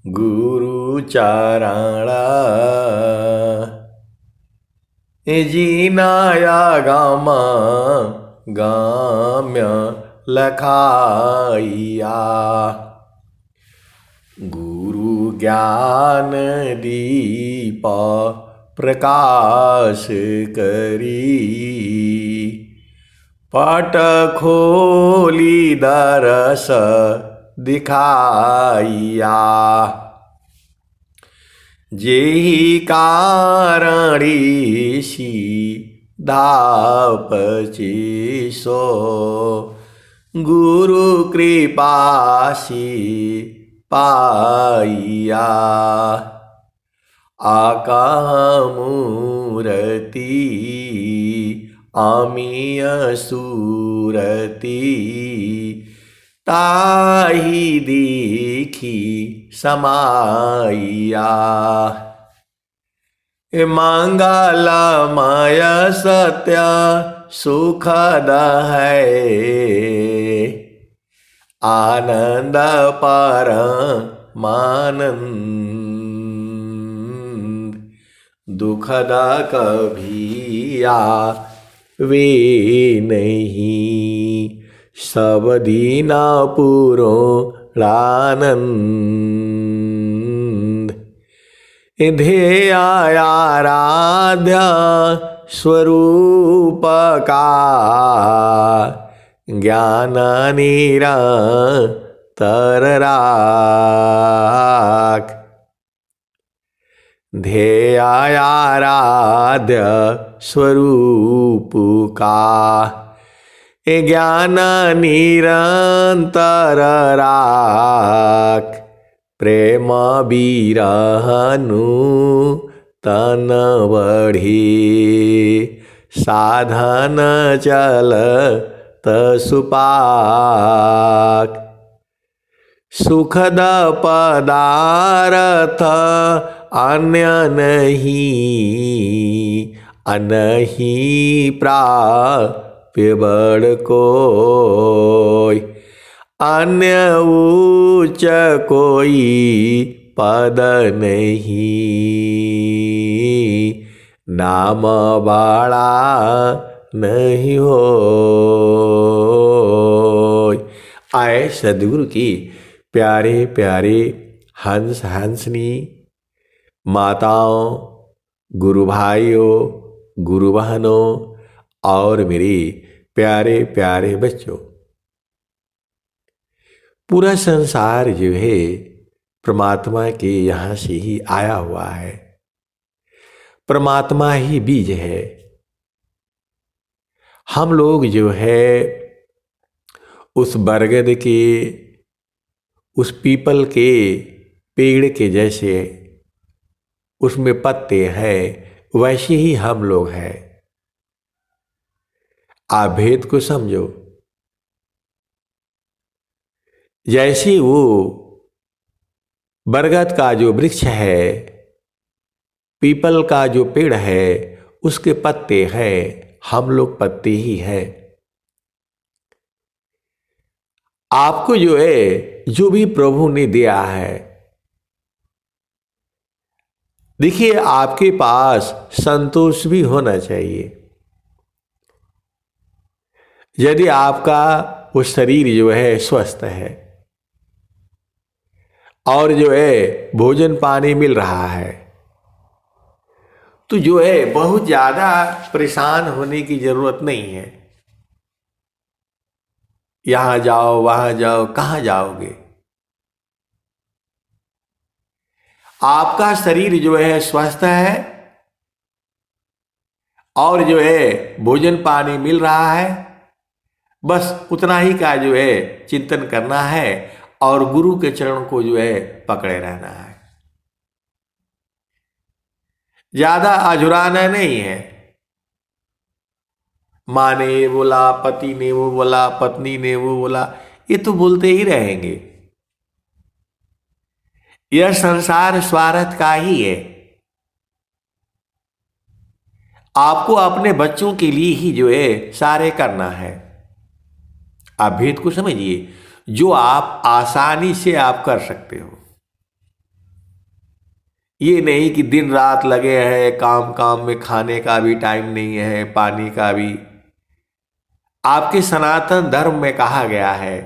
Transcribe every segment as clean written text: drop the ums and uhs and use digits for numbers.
गुरु चरणा जीनाया गामा गाम्य लखाइया गुरु ज्ञान दीप प्रकाश करी पट खोली दरस दिखाइया जेहि कारणीसी धापची सो गुरु कृपासी पाइया आकामूर्ति आमीय सूरती ताहि देखी समाइया मंगलमय सत्य सुखद है आनंद परमानंद दुखद कभी वे नहीं सब दीना पूर्णानंद ध्येयाराध्य स्वरूप का ज्ञान निरंतर राख ध्येयाराध्य स्वरूप का ज्ञान निरंतर राख प्रेम बिरहनु तन बढ़ी साधन चल सुपाक सुखद पदार्थ अन्य नहीं अनहि प्राप्य बड़ कोई अन्य उच्च कोई पद नहीं नाम बाड़ा नहीं हो। आए सदगुरु की प्यारे प्यारे हंस हंसनी माताओं, गुरु भाइयों, गुरु बहनों और मेरे प्यारे प्यारे बच्चों, पूरा संसार जो है परमात्मा के यहाँ से ही आया हुआ है। परमात्मा ही बीज है। हम लोग जो है उस बरगद के, उस पीपल के पेड़ के जैसे उसमें पत्ते हैं, वैसे ही हम लोग हैं। आप भेद को समझो। जैसे वो बरगद का जो वृक्ष है, पीपल का जो पेड़ है, उसके पत्ते हैं, हम लोग पत्ते ही हैं। आपको जो है जो भी प्रभु ने दिया है, देखिए आपके पास संतोष भी होना चाहिए। यदि आपका वो शरीर जो है स्वस्थ है और जो है भोजन पानी मिल रहा है, तो जो है बहुत ज्यादा परेशान होने की जरूरत नहीं है। यहां जाओ वहां जाओ, कहां जाओगे? आपका शरीर जो है स्वस्थ है और जो है भोजन पानी मिल रहा है, बस उतना ही का जो है चिंतन करना है और गुरु के चरण को जो है पकड़े रहना है। ज्यादा अझुराना नहीं है। माँ ने ये बोला, पति ने वो बोला, पत्नी ने वो बोला, ये तो बोलते ही रहेंगे। यह संसार स्वार्थ का ही है। आपको अपने बच्चों के लिए ही जो है सारे करना है। आप भेद को समझिए। जो आप आसानी से आप कर सकते हो। ये नहीं कि दिन रात लगे हैं काम काम में, खाने का भी टाइम नहीं है, पानी का भी। आपके सनातन धर्म में कहा गया है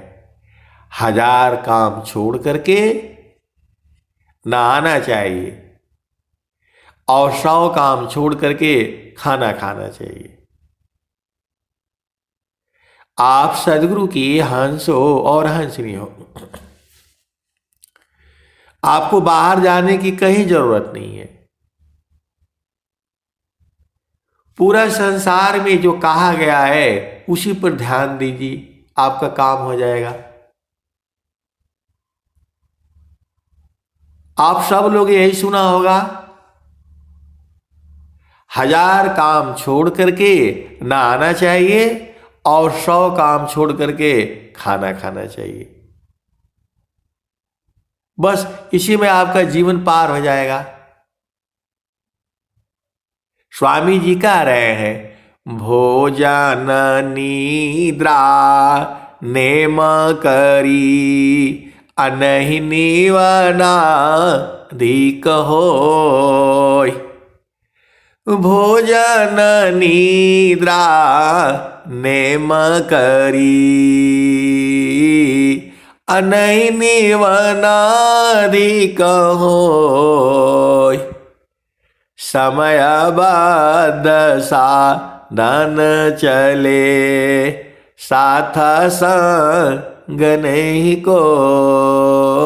1000 काम छोड़ करके नहाना चाहिए और 100 काम छोड़ करके खाना खाना चाहिए। आप सदगुरु की हंस हो और हंसनी हो। आपको बाहर जाने की कहीं जरूरत नहीं है। पूरा संसार में जो कहा गया है उसी पर ध्यान दीजिए, आपका काम हो जाएगा। आप सब लोग यही सुना होगा, 1000 काम छोड़ करके नहाना चाहिए और 100 काम छोड़ करके खाना खाना चाहिए। बस इसी में आपका जीवन पार हो जाएगा। स्वामी जी कह रहे हैं भोजन निद्रा नेम करी अनहि निवना अधिक होय। भोजन निद्रा नेम करी अनहि निवना अधिक होय। समय बद साधन चले साथ संग नहीं कोय।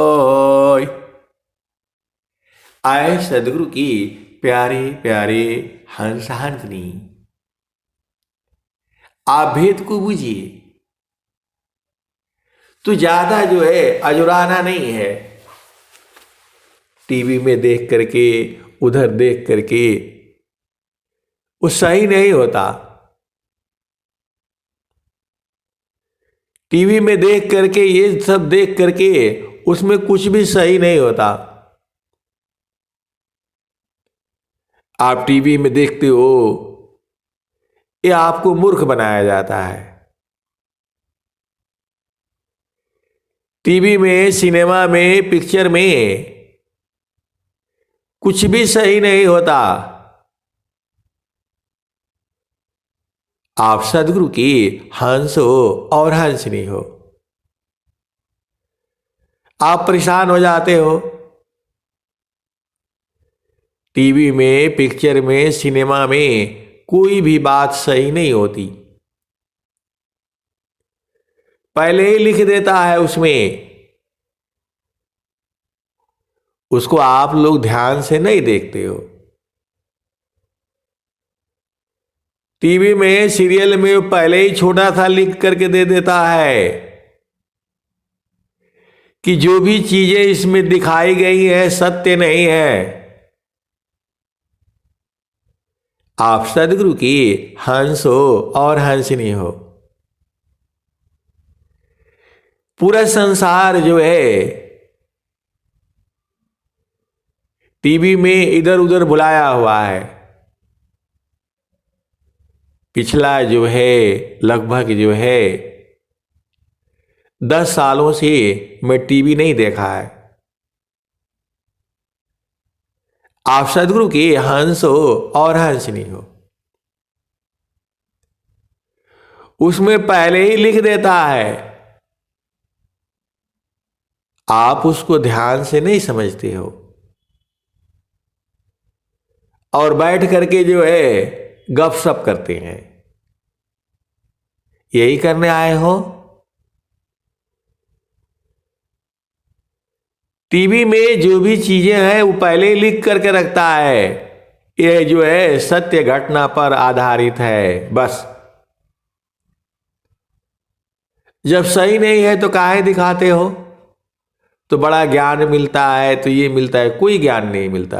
आए सदगुरु की प्यारे प्यारे हंस हंसनी, आप भेद को बुझिए। तो ज्यादा जो है अजुराना नहीं है, टीवी में देख करके उधर देख करके वो सही नहीं होता। टीवी में देख करके ये सब देख करके उसमें कुछ भी सही नहीं होता। आप टीवी में देखते हो, ये आपको मूर्ख बनाया जाता है। टीवी में, सिनेमा में, पिक्चर में कुछ भी सही नहीं होता। आप सदगुरु की हंस हो और हंसनी हो। आप परेशान हो जाते हो, टीवी में, पिक्चर में, सिनेमा में कोई भी बात सही नहीं होती। पहले ही लिख देता है उसमें, उसको आप लोग ध्यान से नहीं देखते हो। टीवी में, सीरियल में पहले ही छोटा सा लिख करके दे देता है कि जो भी चीजें इसमें दिखाई गई है सत्य नहीं है। आप सदगुरु की हंस हो और हंसनी हो। पूरा संसार जो है टीवी में इधर उधर बुलाया हुआ है। पिछला जो है लगभग जो है 10 सालों से मैं टीवी नहीं देखा है। आप सदगुरु की हंस हो और हंसनी हो। उसमें पहले ही लिख देता है, आप उसको ध्यान से नहीं समझते हो और बैठ करके जो है गपशप करते हैं। यही करने आए हो। टीवी में जो भी चीजें हैं वो पहले ही लिख करके रखता है, यह जो है सत्य घटना पर आधारित है। बस जब सही नहीं है तो काहे दिखाते हो? तो बड़ा ज्ञान मिलता है, तो ये मिलता है, कोई ज्ञान नहीं मिलता।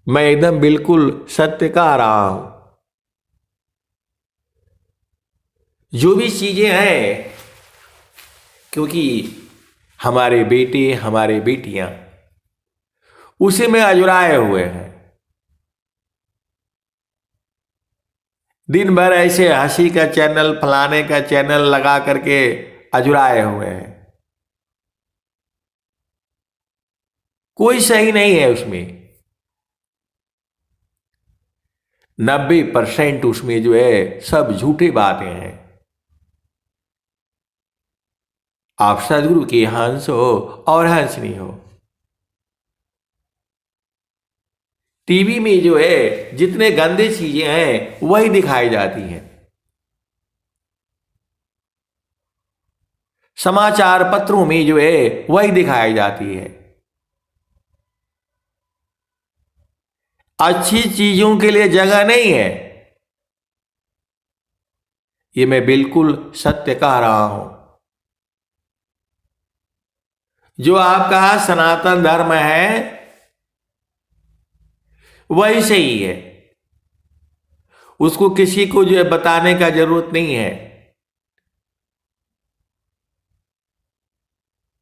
मैं एकदम बिल्कुल सत्य कह रहा हूं। जो भी चीजें हैं, क्योंकि हमारे बेटे हमारे बेटियां उसी में अजुराए हुए हैं। दिन भर ऐसे हंसी का चैनल, फलाने का चैनल लगा करके अजुराए हुए हैं। कोई सही नहीं है उसमें। 90% उसमें जो है सब झूठी बातें हैं। आप सदगुरु के हंस हो और हंसनी हो। टीवी में जो है जितने गंदे चीजें हैं वही दिखाई जाती हैं। समाचार पत्रों में जो है वही दिखाई जाती है। अच्छी चीजों के लिए जगह नहीं है। ये मैं बिल्कुल सत्य कह रहा हूं। जो आपका सनातन धर्म है वही सही है। उसको किसी को जो है बताने का जरूरत नहीं है।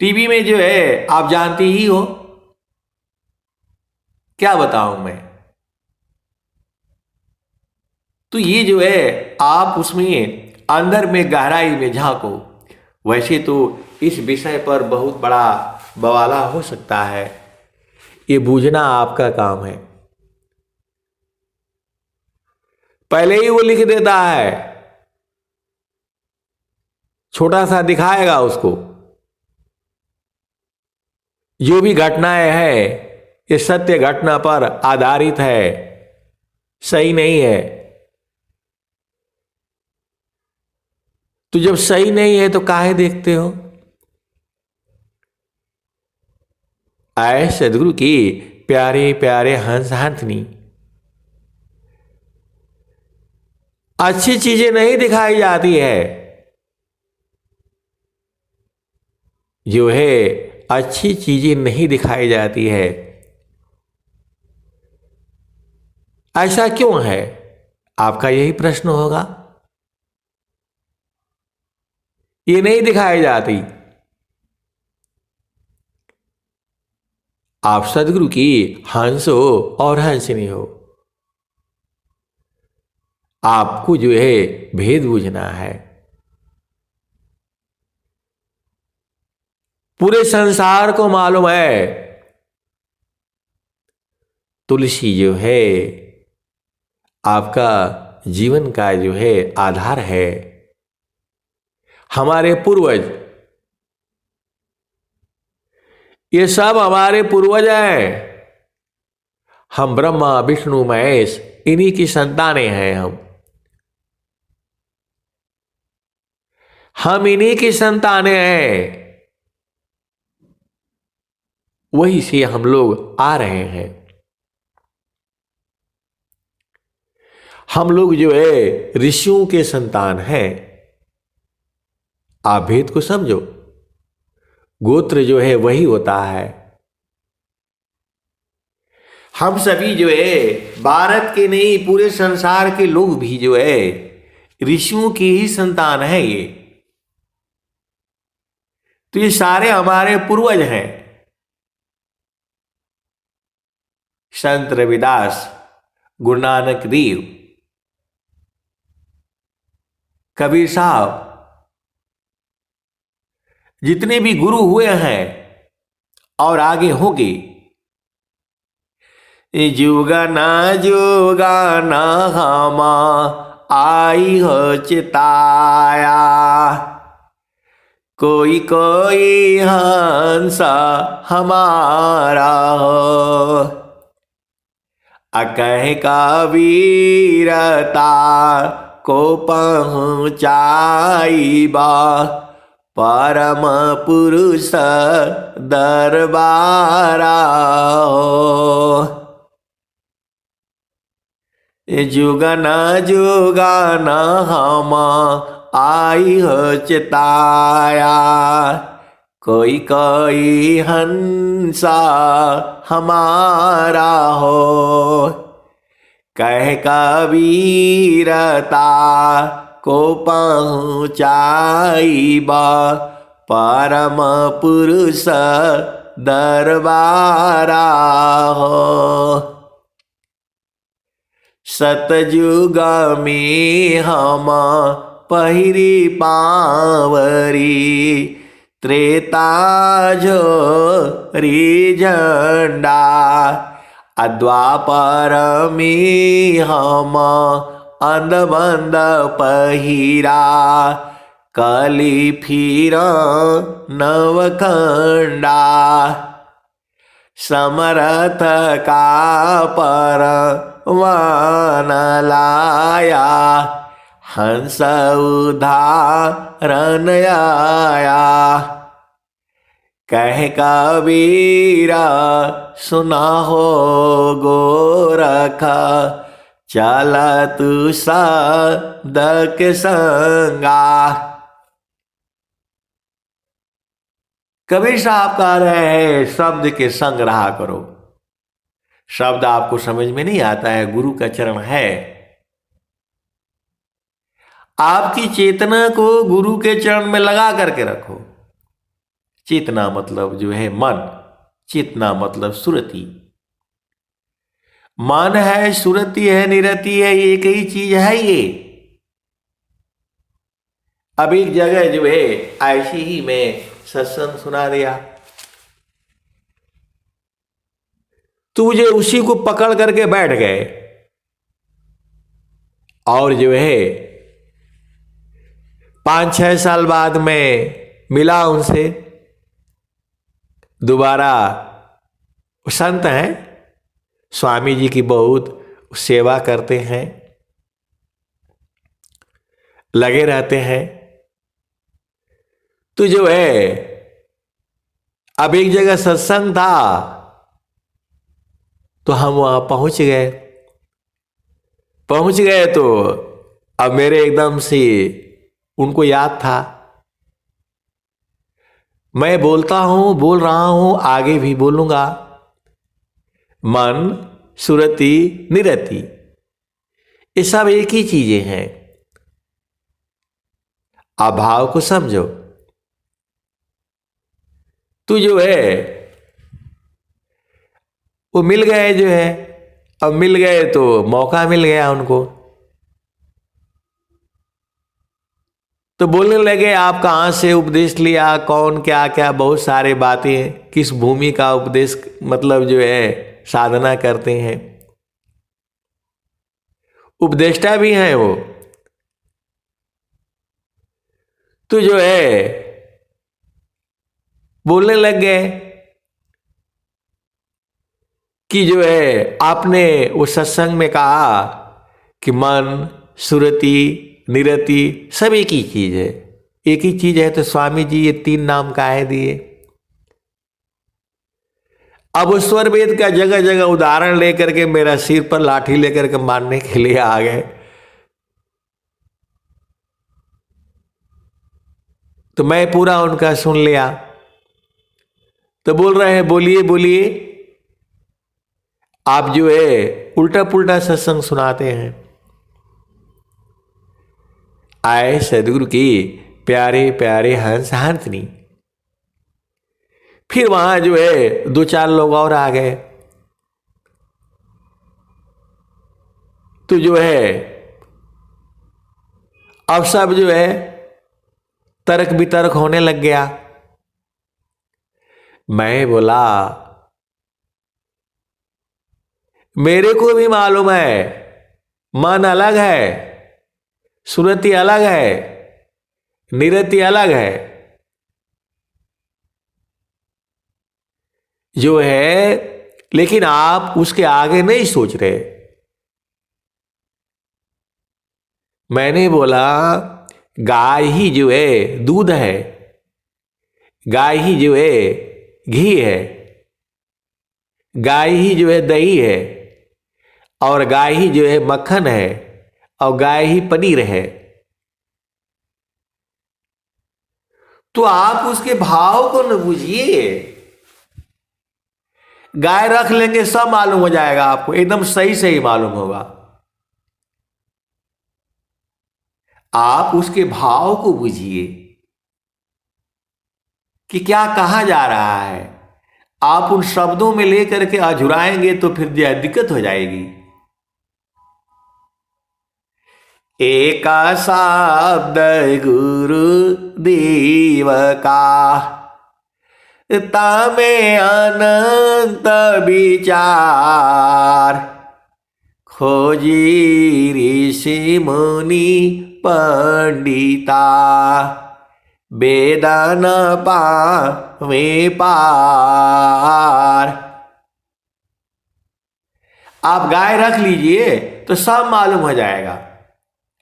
टीवी में जो है आप जानती ही हो, क्या बताऊं मैं। तो ये जो है आप उसमें अंदर में गहराई में झांको। वैसे तो इस विषय पर बहुत बड़ा बवाला हो सकता है, ये बूझना आपका काम है। पहले ही वो लिख देता है, छोटा सा दिखाएगा उसको। जो भी घटनाएं हैं ये सत्य घटना पर आधारित है, सही नहीं है। तो जब सही नहीं है तो काहे देखते हो। आए सदगुरु की प्यारे प्यारे हंस हंसनी, अच्छी चीजें नहीं दिखाई जाती है। जो है अच्छी चीजें नहीं दिखाई जाती है। ऐसा क्यों है, आपका यही प्रश्न होगा। ये नहीं दिखाई जाती। आप सदगुरु की हंस हो और हंसनी हो। आपको जो है भेद बूझना है। पूरे संसार को मालूम है तुलसी जो है आपका जीवन का जो है आधार है। हमारे पूर्वज, ये सब हमारे पूर्वज हैं। हम ब्रह्मा विष्णु महेश इन्हीं की संतानें हैं। हम इन्हीं की संतानें हैं। वहीं से हम लोग आ रहे हैं। हम लोग जो है ऋषियों के संतान हैं। आप भेद को समझो। गोत्र जो है वही होता है। हम सभी जो है भारत के नहीं पूरे संसार के लोग भी जो है ऋषियों की ही संतान है। ये तो ये सारे हमारे पूर्वज हैं। संत रविदास, गुरु नानक देव, कबीर साहब, जितने भी गुरु हुए हैं और आगे होंगे, जुगाना जुगाना हमा आई हो चिताया, कोई कोई हंसा हमारा हो, अकह का वीरता को पहुँचाई बा परम पुरुष दरबारा हो। जुगना जुगाना हम आई हो चिताया, कोई कोई हंसा हमारा हो, कह कबीरता को पहुँचाई बा परम पुरुष दरबारा हो। सतयुग में हम पहिरी पावरी, त्रेता झोरी झंडा, द्वापर में हम अंधबंध पहिरा, कली फिर नवखंडा, समरथ का परवान लाया, हंस उदाहरण आया, कह कबीरा सुना हो गोरख, चल तू सदक संगा। कबीर साहब कह रहे हैं शब्द के संग रहा करो। शब्द आपको समझ में नहीं आता है, गुरु का चरण है। आपकी चेतना को गुरु के चरण में लगा करके रखो। चेतना मतलब जो है मन, चेतना मतलब सुरति। मन है, सुरति है, निरति है, एक ही चीज है ये। अब एक जगह जो है ऐसी ही मैं सत्संग सुना दिया, तुझे उसी को पकड़ करके बैठ गए और जो है 5-6 साल बाद में मिला उनसे दोबारा। संत हैं, स्वामी जी की बहुत सेवा करते हैं, लगे रहते हैं। तो जो है अब एक जगह सत्संग था तो हम वहां पहुंच गए तो अब मेरे एकदम से उनको याद था। मैं बोल रहा हूं, आगे भी बोलूंगा। मन, सुरति, निरति, ये सब एक ही चीजें हैं। अभाव को समझो। तू जो है वो मिल गए जो है, अब मिल गए तो मौका मिल गया उनको, तो बोलने लगे आप कहाँ से उपदेश लिया, कौन क्या क्या, बहुत सारे बातें, किस भूमि का उपदेश मतलब जो है साधना करते हैं। उपदेष्टा भी हैं वो। तो जो है बोलने लग गए कि जो है आपने वो सत्संग में कहा कि मन, सुरति, निरति सब एक ही चीज है। एक ही चीज है तो स्वामी जी ये 3 नाम काहे दिए? अब उस स्वर वेद का जगह जगह उदाहरण लेकर के मेरा सिर पर लाठी लेकर के मारने के लिए आ गए। तो मैं पूरा उनका सुन लिया। तो बोल रहे हैं बोलिए बोलिए, आप जो है उल्टा पुल्टा सत्संग सुनाते हैं। आए सदगुरु की प्यारे प्यारे हंस हंसनी। फिर वहां जो है 2-4 लोग और आ गए। तो जो है अब सब जो है तर्क वितर्क होने लग गया। मैं बोला मेरे को भी मालूम है मन अलग है, सुरति अलग है, निरति अलग है। जो है लेकिन आप उसके आगे नहीं सोच रहे। मैंने बोला गाय ही जो है दूध है, गाय ही जो है घी है, गाय ही जो है दही है, और गाय ही जो है मक्खन है, और गाय ही पनीर है। तो आप उसके भाव को न बुझिए। गाय रख लेंगे सब मालूम हो जाएगा आपको, एकदम सही सही मालूम होगा। आप उसके भाव को बुझिए कि क्या कहा जा रहा है। आप उन शब्दों में लेकर के अझुराएंगे तो फिर दिक्कत हो जाएगी। एक शब्द गुरु देव का, तमे अनंत विचार, खोजी ऋषि मुनि पंडिता, वेदन पावे पार। आप गाय रख लीजिए तो सब मालूम हो जाएगा,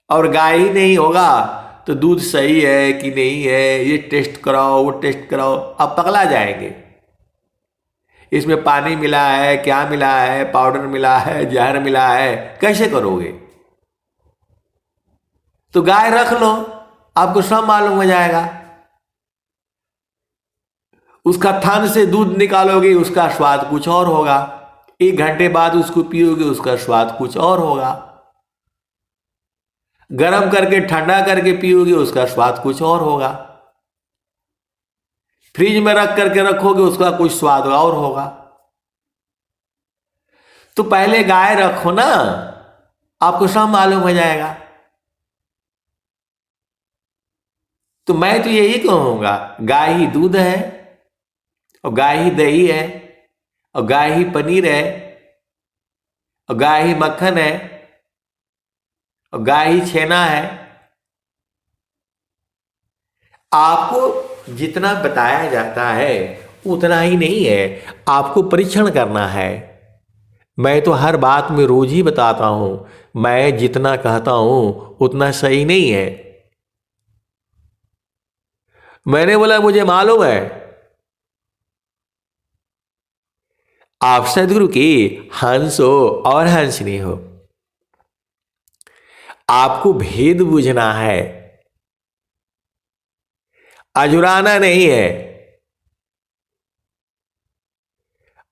और गाय ही नहीं होगा तो दूध सही है कि नहीं है, ये टेस्ट कराओ वो टेस्ट कराओ, आप पगला जाएंगे। इसमें पानी मिला है, क्या मिला है, पाउडर मिला है, जहर मिला है, कैसे करोगे? तो गाय रख लो, आपको सब मालूम हो जाएगा। उसका थन से दूध निकालोगे, उसका स्वाद कुछ और होगा। 1 घंटे बाद उसको पियोगे, उसका स्वाद कुछ और होगा। गर्म करके ठंडा करके पियोगे, उसका स्वाद कुछ और होगा। फ्रिज में रख करके रखोगे, उसका कुछ स्वाद और होगा। तो पहले गाय रखो ना, आपको सब मालूम हो जाएगा। तो मैं तो यही कहूंगा, गाय ही दूध है, और गाय ही दही है, और गाय ही पनीर है, और गाय ही मक्खन है, और गाय ही छेना है। आपको जितना बताया जाता है उतना ही नहीं है, आपको परीक्षण करना है। मैं तो हर बात में रोज ही बताता हूं, मैं जितना कहता हूं उतना सही नहीं है। मैंने बोला मुझे मालूम है। आप सदगुरु की हंस हो और हंसनी हो, आपको भेद बुझना है, अजुराना नहीं है।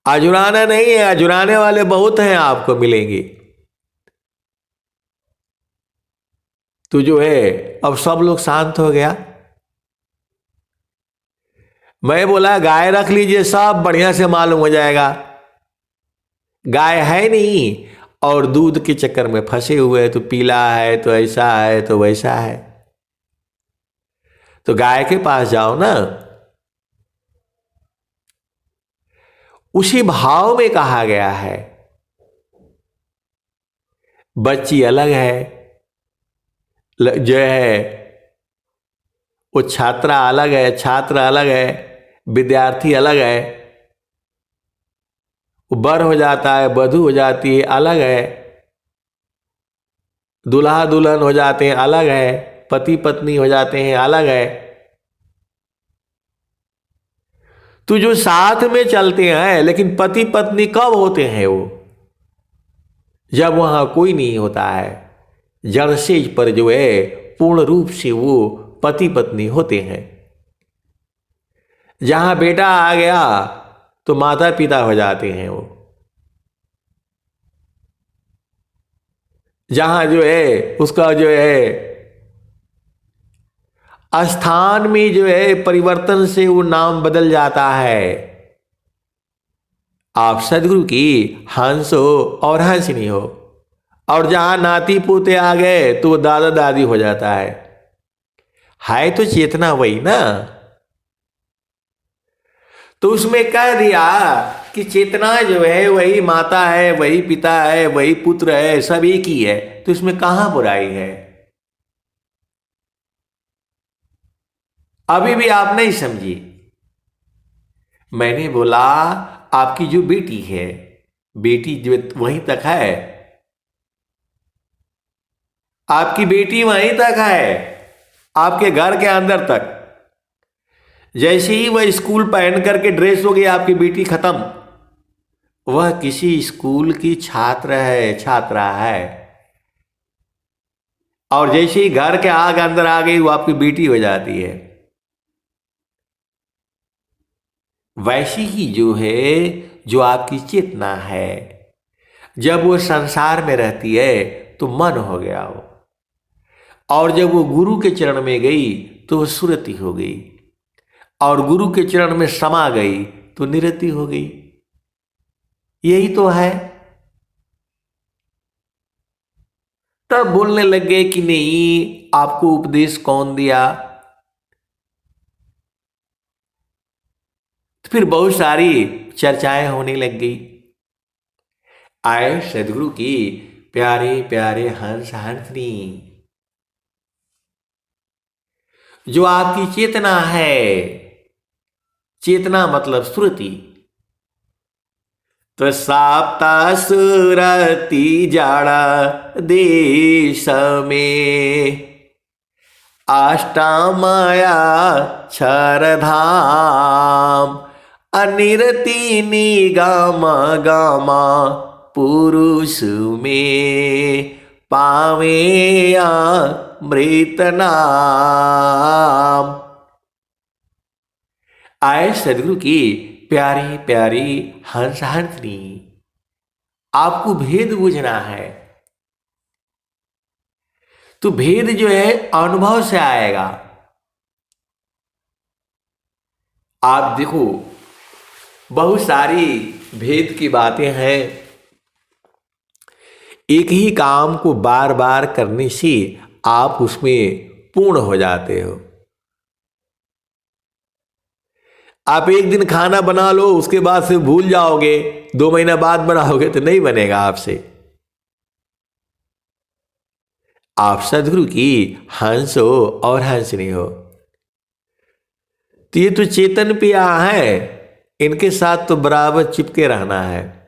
अजुराना नहीं है, अजुराने वाले बहुत हैं, आपको मिलेंगे। तो जो है अब सब लोग शांत हो गया। मैं बोला गाय रख लीजिए, सब बढ़िया से मालूम हो जाएगा। गाय है नहीं और दूध के चक्कर में फंसे हुए, तो पीला है तो ऐसा है तो वैसा है। तो गाय के पास जाओ ना। उसी भाव में कहा गया है, बच्ची अलग है, जो है वो छात्रा अलग है, छात्र अलग है, विद्यार्थी अलग है। वो बर हो जाता है, वधू हो जाती है, अलग है। दूल्हा दुल्हन हो जाते हैं, अलग है। पति पत्नी हो जाते हैं, अलग है। तो जो साथ में चलते हैं, लेकिन पति पत्नी कब होते हैं? वो जब वहां कोई नहीं होता है, जड़सेज पर जो है पूर्ण रूप से वो पति पत्नी होते हैं। जहां बेटा आ गया तो माता पिता हो जाते हैं वो। जहां जो है उसका जो है स्थान में जो है परिवर्तन से वो नाम बदल जाता है। आप सदगुरु की हंस हो और हंसनी हो, और जहां नाती पोते आ गए तो वो दादा दादी हो जाता है तो चेतना वही ना। तो उसमें कह दिया कि चेतना जो है वही माता है, वही पिता है, वही पुत्र है, सब एक ही है। तो इसमें कहां बुराई है? अभी भी आप नहीं समझी। मैंने बोला आपकी जो बेटी है, बेटी जो वहीं तक है, आपकी बेटी वहीं तक है, आपके घर के अंदर तक। जैसे ही वह स्कूल पहन करके ड्रेस हो गई, आपकी बेटी खत्म। वह किसी स्कूल की छात्र है, छात्रा है। और जैसे ही घर के आग अंदर आ गई, वो आपकी बेटी हो जाती है। वैसी ही जो है, जो आपकी चेतना है, जब वो संसार में रहती है तो मन हो गया वो, और जब वो गुरु के चरण में गई तो वो सुरति हो गई, और गुरु के चरण में समा गई तो निरति हो गई। यही तो है। तब बोलने लग गए कि नहीं, आपको उपदेश कौन दिया। तो फिर बहुत सारी चर्चाएं होने लग गई। आए सदगुरु की प्यारे प्यारे हंस हंसनी, जो आपकी चेतना है, चेतना मतलब श्रुति, तो साप्ता सुरति जाड़ा देश में अष्टामाया क्षरधाम अनिरति निगम गामा पुरुष में पावे अमृत नाम। आए सदगुरु की प्यारी प्यारी हंस हंसनी, आपको भेद बुझना है। तो भेद जो है अनुभव से आएगा। आप देखो, बहुत सारी भेद की बातें हैं। एक ही काम को बार बार करने से आप उसमें पूर्ण हो जाते हो। आप एक दिन खाना बना लो, उसके बाद से भूल जाओगे, 2 महीना बाद बनाओगे तो नहीं बनेगा आपसे। आप सदगुरु की हंस हो और हंसनी हो। तो ये तो चेतन पिया है, इनके साथ तो बराबर चिपके रहना है।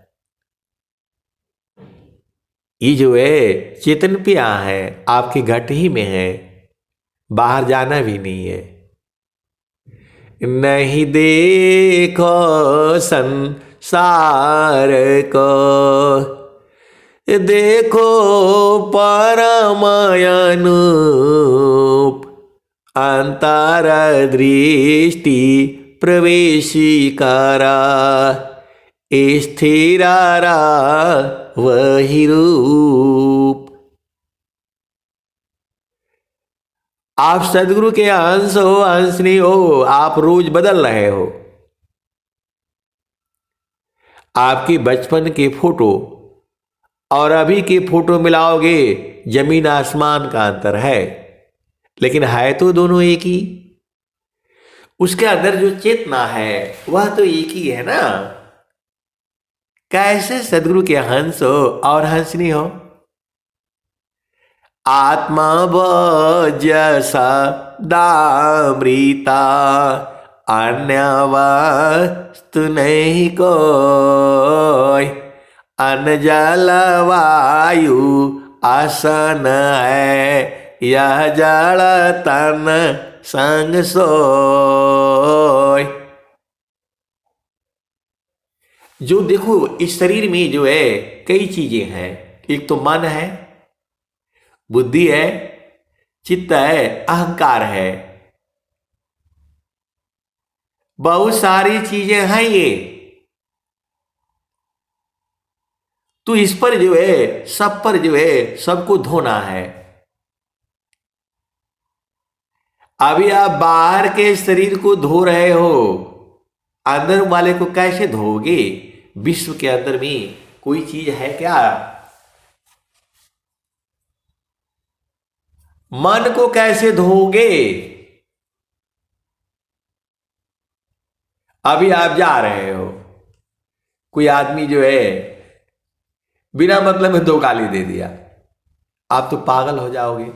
ये जो है चेतन पिया है, आपके घट ही में है, बाहर जाना भी नहीं है। नहीं देखो संसार को, देखो परमयनूप, अंतर दृष्टि प्रवेशिकारा, स्थिरारा वही रूप। आप सदगुरु के अंश हो, अंशनी हो, आप रोज बदल रहे हो। आपकी बचपन के फोटो और अभी के फोटो मिलाओगे, जमीन आसमान का अंतर है, लेकिन है तो दोनों एक ही। उसके अंदर जो चेतना है वह तो एक ही है ना। कैसे सदगुरु के हंस हो और हंसनी हो। आत्मा जैसा दामृता, अन्य वस्तु नहीं कोई, अन्न जल वायु आसन है, यह जड़ तन संग सोय। जो देखो इस शरीर में जो है कई चीजें हैं। एक तो मन है, बुद्धि है, चित्त है, अहंकार है, बहुत सारी चीजें हैं ये। तो इस पर जो है, सब पर जो है, सबको धोना है। अभी आप बाहर के शरीर को धो रहे हो, अंदर वाले को कैसे धोगे। विश्व के अंदर में कोई चीज है क्या। मन को कैसे धोगे। अभी आप जा रहे हो, कोई आदमी जो है बिना मतलब में 2 गाली दे दिया, आप तो पागल हो जाओगे।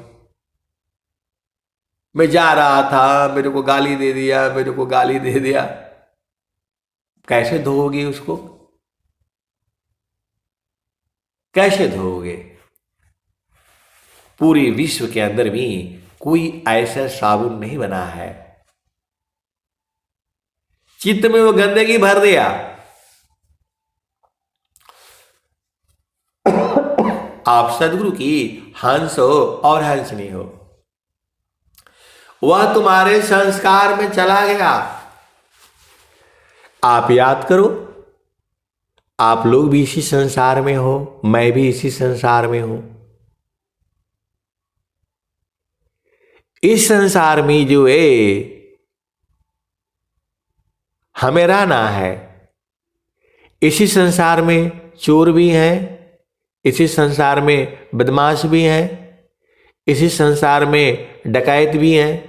मैं जा रहा था, मेरे को गाली दे दिया, मेरे को गाली दे दिया। कैसे धोओगे उसको, कैसे धोओगे। पूरे विश्व के अंदर भी कोई ऐसा साबुन नहीं बना है। चित्त में वो गंदगी भर दिया, आप सदगुरु की हंस हो और हंसनी हो। वह तुम्हारे संस्कार में चला गया। आप याद करो, आप लोग भी इसी संसार में हो, मैं भी इसी संसार में हूं। इस संसार में जो है हमें रहना है। इसी संसार में चोर भी हैं, इसी संसार में बदमाश भी हैं, इसी संसार में डकैत भी हैं,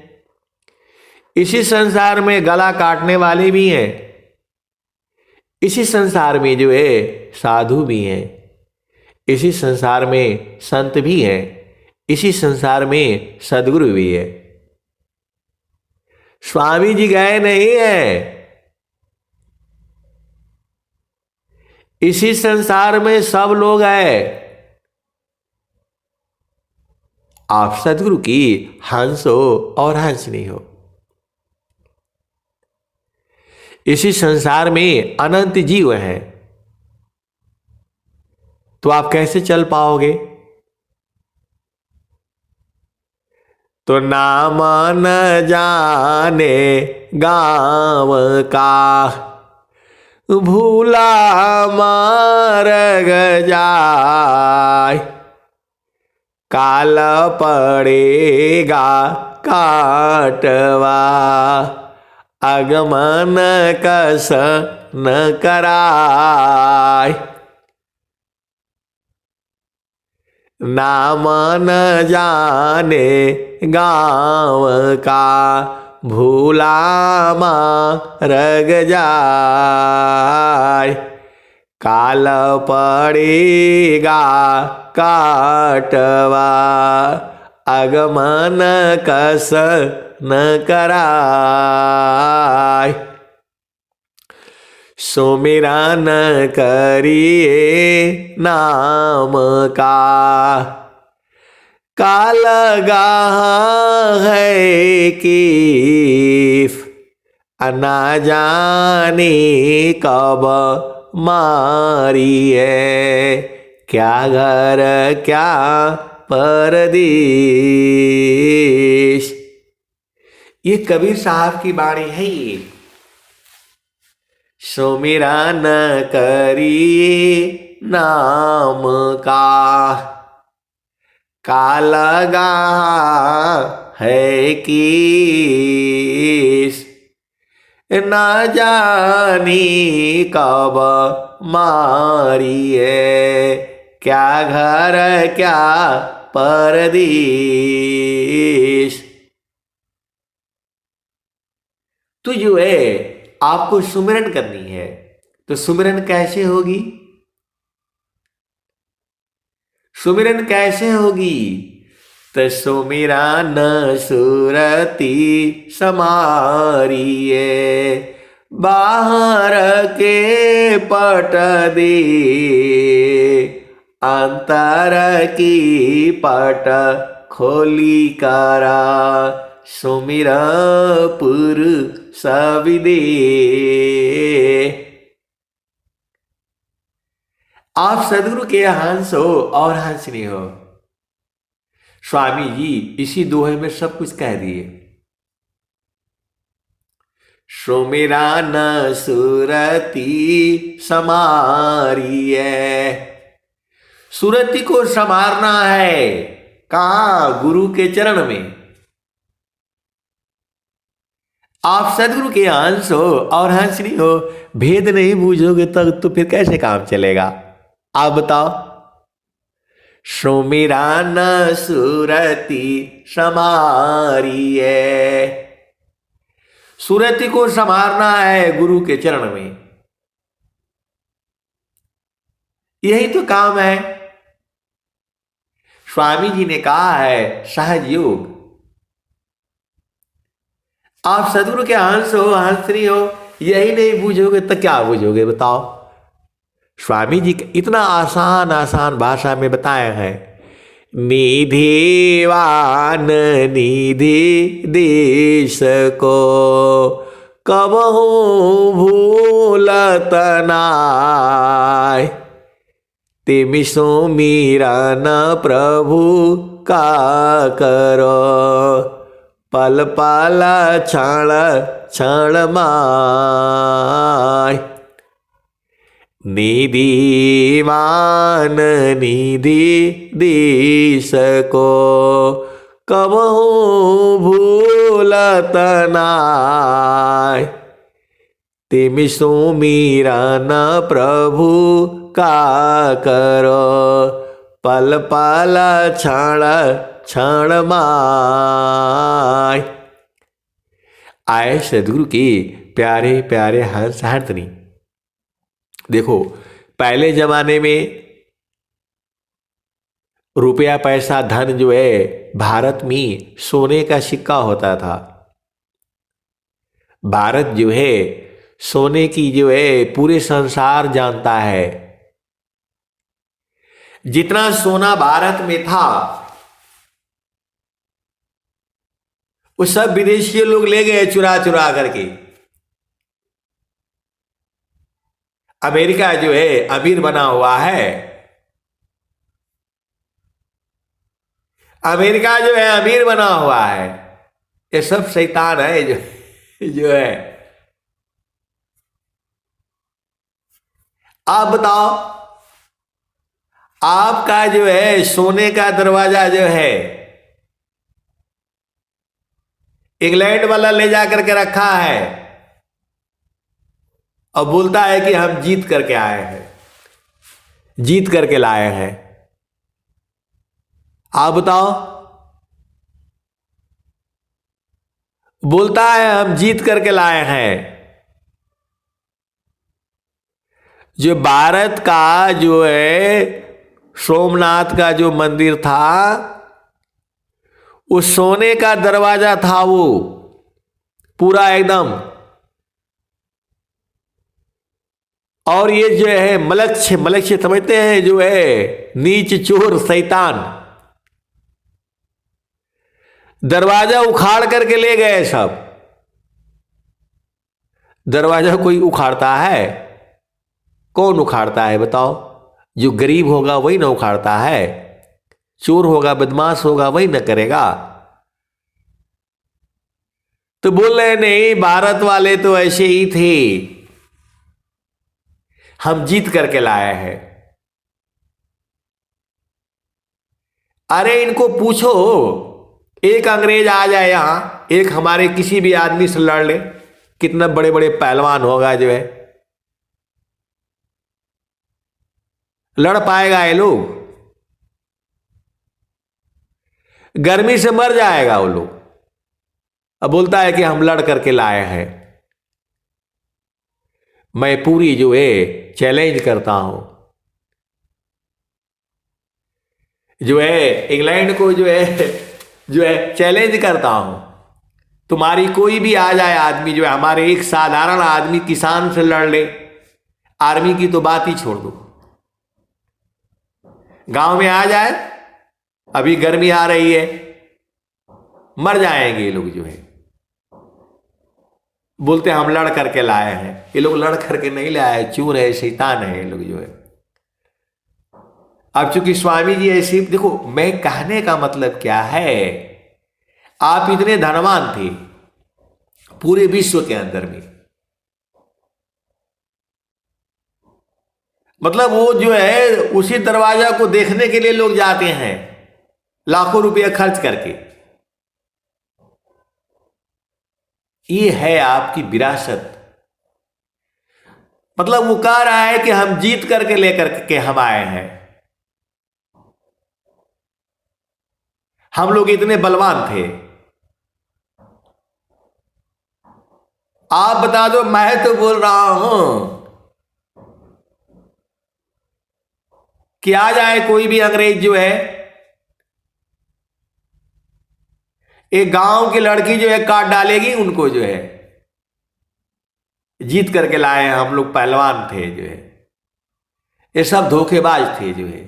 इसी संसार में गला काटने वाले भी हैं, इसी संसार में जो है साधु भी हैं, इसी संसार में संत भी हैं, इसी संसार में सद्गुरु भी है। स्वामी जी गए नहीं हैं, इसी संसार में सब लोग हैं। आप सद्गुरु की हंस हो और हंसनी हो। इसी संसार में अनंत जीव हैं, तो आप कैसे चल पाओगे? तो नाम न जाने गाँव का, भूला मार्ग जाय, काल पड़ेगा काटवा, आगमन कस न कराय। नाम न जाने गाँव का, भूला मार्ग जाय, काल पड़ेगा काटवा, आगमन कस न कराय। सुमिरन करिए नाम का, काल गाह है कीफ, ना जाने कब मारी है, क्या घर क्या परदेश। ये कबीर साहब की वाणी है। ये सुमिरन करिए नाम का, काल गाह है कीस, ना जानी कब मारी है, क्या घर क्या परदेश। तो जो है आपको सुमिरन करनी है, तो सुमिरन कैसे होगी? सुमिरन कैसे होगी? तो सुमिरन सुरती समारिए, बाहर के पट दे, अंतर की पट खोली करा, सुमिर पुर सविदे। आप सदगुरु के हंस हो और हंसनी हो। स्वामी जी इसी दोहे में सब कुछ कह दिए। सुमिरन सुरती समारिए, सुरती को संवारना है। कहाँ? गुरु के चरण में। आप सदगुरु के अंश हो और हंसनी हो, भेद नहीं बूझोगे तब तो फिर कैसे काम चलेगा? आप बताओ। सुमिरन सुरती समारिए, सुरती को संवारना है गुरु के चरण में, यही तो काम है। स्वामी जी ने कहा है सहज योग। आप सदगुरु के हंस हो हंसनी हो, यही नहीं बूझोगे तो क्या बूझोगे बताओ? स्वामी जी इतना आसान आसान भाषा में बताया है। निधिवान निधि देश को, कबहू भूलत नाय, तिमि सुमिरन प्रभु का करो, पल पल क्षण क्षण माय। निधिवान निधि देश को, कबहू भूलत नाय, तिमि सुमिरन प्रभु का करो, पल पल क्षण क्षण माय। आए सदगुरु की प्यारे प्यारे हंस हरतनी। देखो पहले जमाने में रुपया पैसा धन जो है भारत में सोने का सिक्का होता था। भारत जो है सोने की जो है पूरे संसार जानता है। जितना सोना भारत में था वो सब विदेशी लोग ले गए चुरा चुरा करके। अमेरिका जो है अमीर बना हुआ है। अमेरिका जो है अमीर बना हुआ है। ये सब शैतान है जो है। आप बताओ, आपका जो है सोने का दरवाजा जो है इंग्लैंड वाला ले जाकर के रखा है और बोलता है कि हम जीत करके आए हैं, जीत करके लाए हैं। आप बताओ, बोलता है हम जीत करके लाए हैं। जो भारत का जो है सोमनाथ का जो मंदिर था वो सोने का दरवाजा था, वो पूरा एकदम। और ये जो है मलक्ष्य मलक्ष्य समझते हैं, जो है नीच चोर शैतान, दरवाजा उखाड़ करके ले गए सब। दरवाजा कोई उखाड़ता है? कौन उखाड़ता है बताओ? जो गरीब होगा वही ना उखाड़ता है। चोर होगा बदमाश होगा वही ना करेगा। तो बोल रहे नहीं भारत वाले तो ऐसे ही थे, हम जीत करके लाए हैं। अरे इनको पूछो, एक अंग्रेज आ जाए यहां, एक हमारे किसी भी आदमी से लड़ ले, कितना बड़े बड़े पहलवान होगा जो है, लड़ पाएगा ये लोग? गर्मी से मर जाएगा वो लोग। अब बोलता है कि हम लड़ करके लाए हैं। मैं पूरी जो है चैलेंज करता हूं, जो है इंग्लैंड को जो है चैलेंज करता हूं। तुम्हारी कोई भी आ जाए आदमी, जो है हमारे एक साधारण आदमी किसान से लड़ ले, आर्मी की तो बात ही छोड़ दो, गांव में आ जाए, अभी गर्मी आ रही है, मर जाएंगे ये लोग जो है। बोलते हैं हम लड़ करके लाए हैं। ये लोग लड़ करके नहीं लाए, चोर है शैतान है ये लोग जो है। अब चूंकि स्वामी जी ऐसी, देखो मैं कहने का मतलब क्या है, आप इतने धनवान थे पूरे विश्व के अंदर में, मतलब वो जो है उसी दरवाजा को देखने के लिए लोग जाते हैं लाखों रुपया खर्च करके। ये है आपकी विरासत। मतलब वो कह रहा है कि हम जीत करके लेकर के हम आए हैं, हम लोग इतने बलवान थे। आप बता दो, मैं तो बोल रहा हूं कि आ जाए कोई भी अंग्रेज जो है, एक गांव की लड़की जो है काट डालेगी उनको, जो है जीत करके लाए हैं हम लोग, पहलवान थे जो है। ये सब धोखेबाज थे जो है।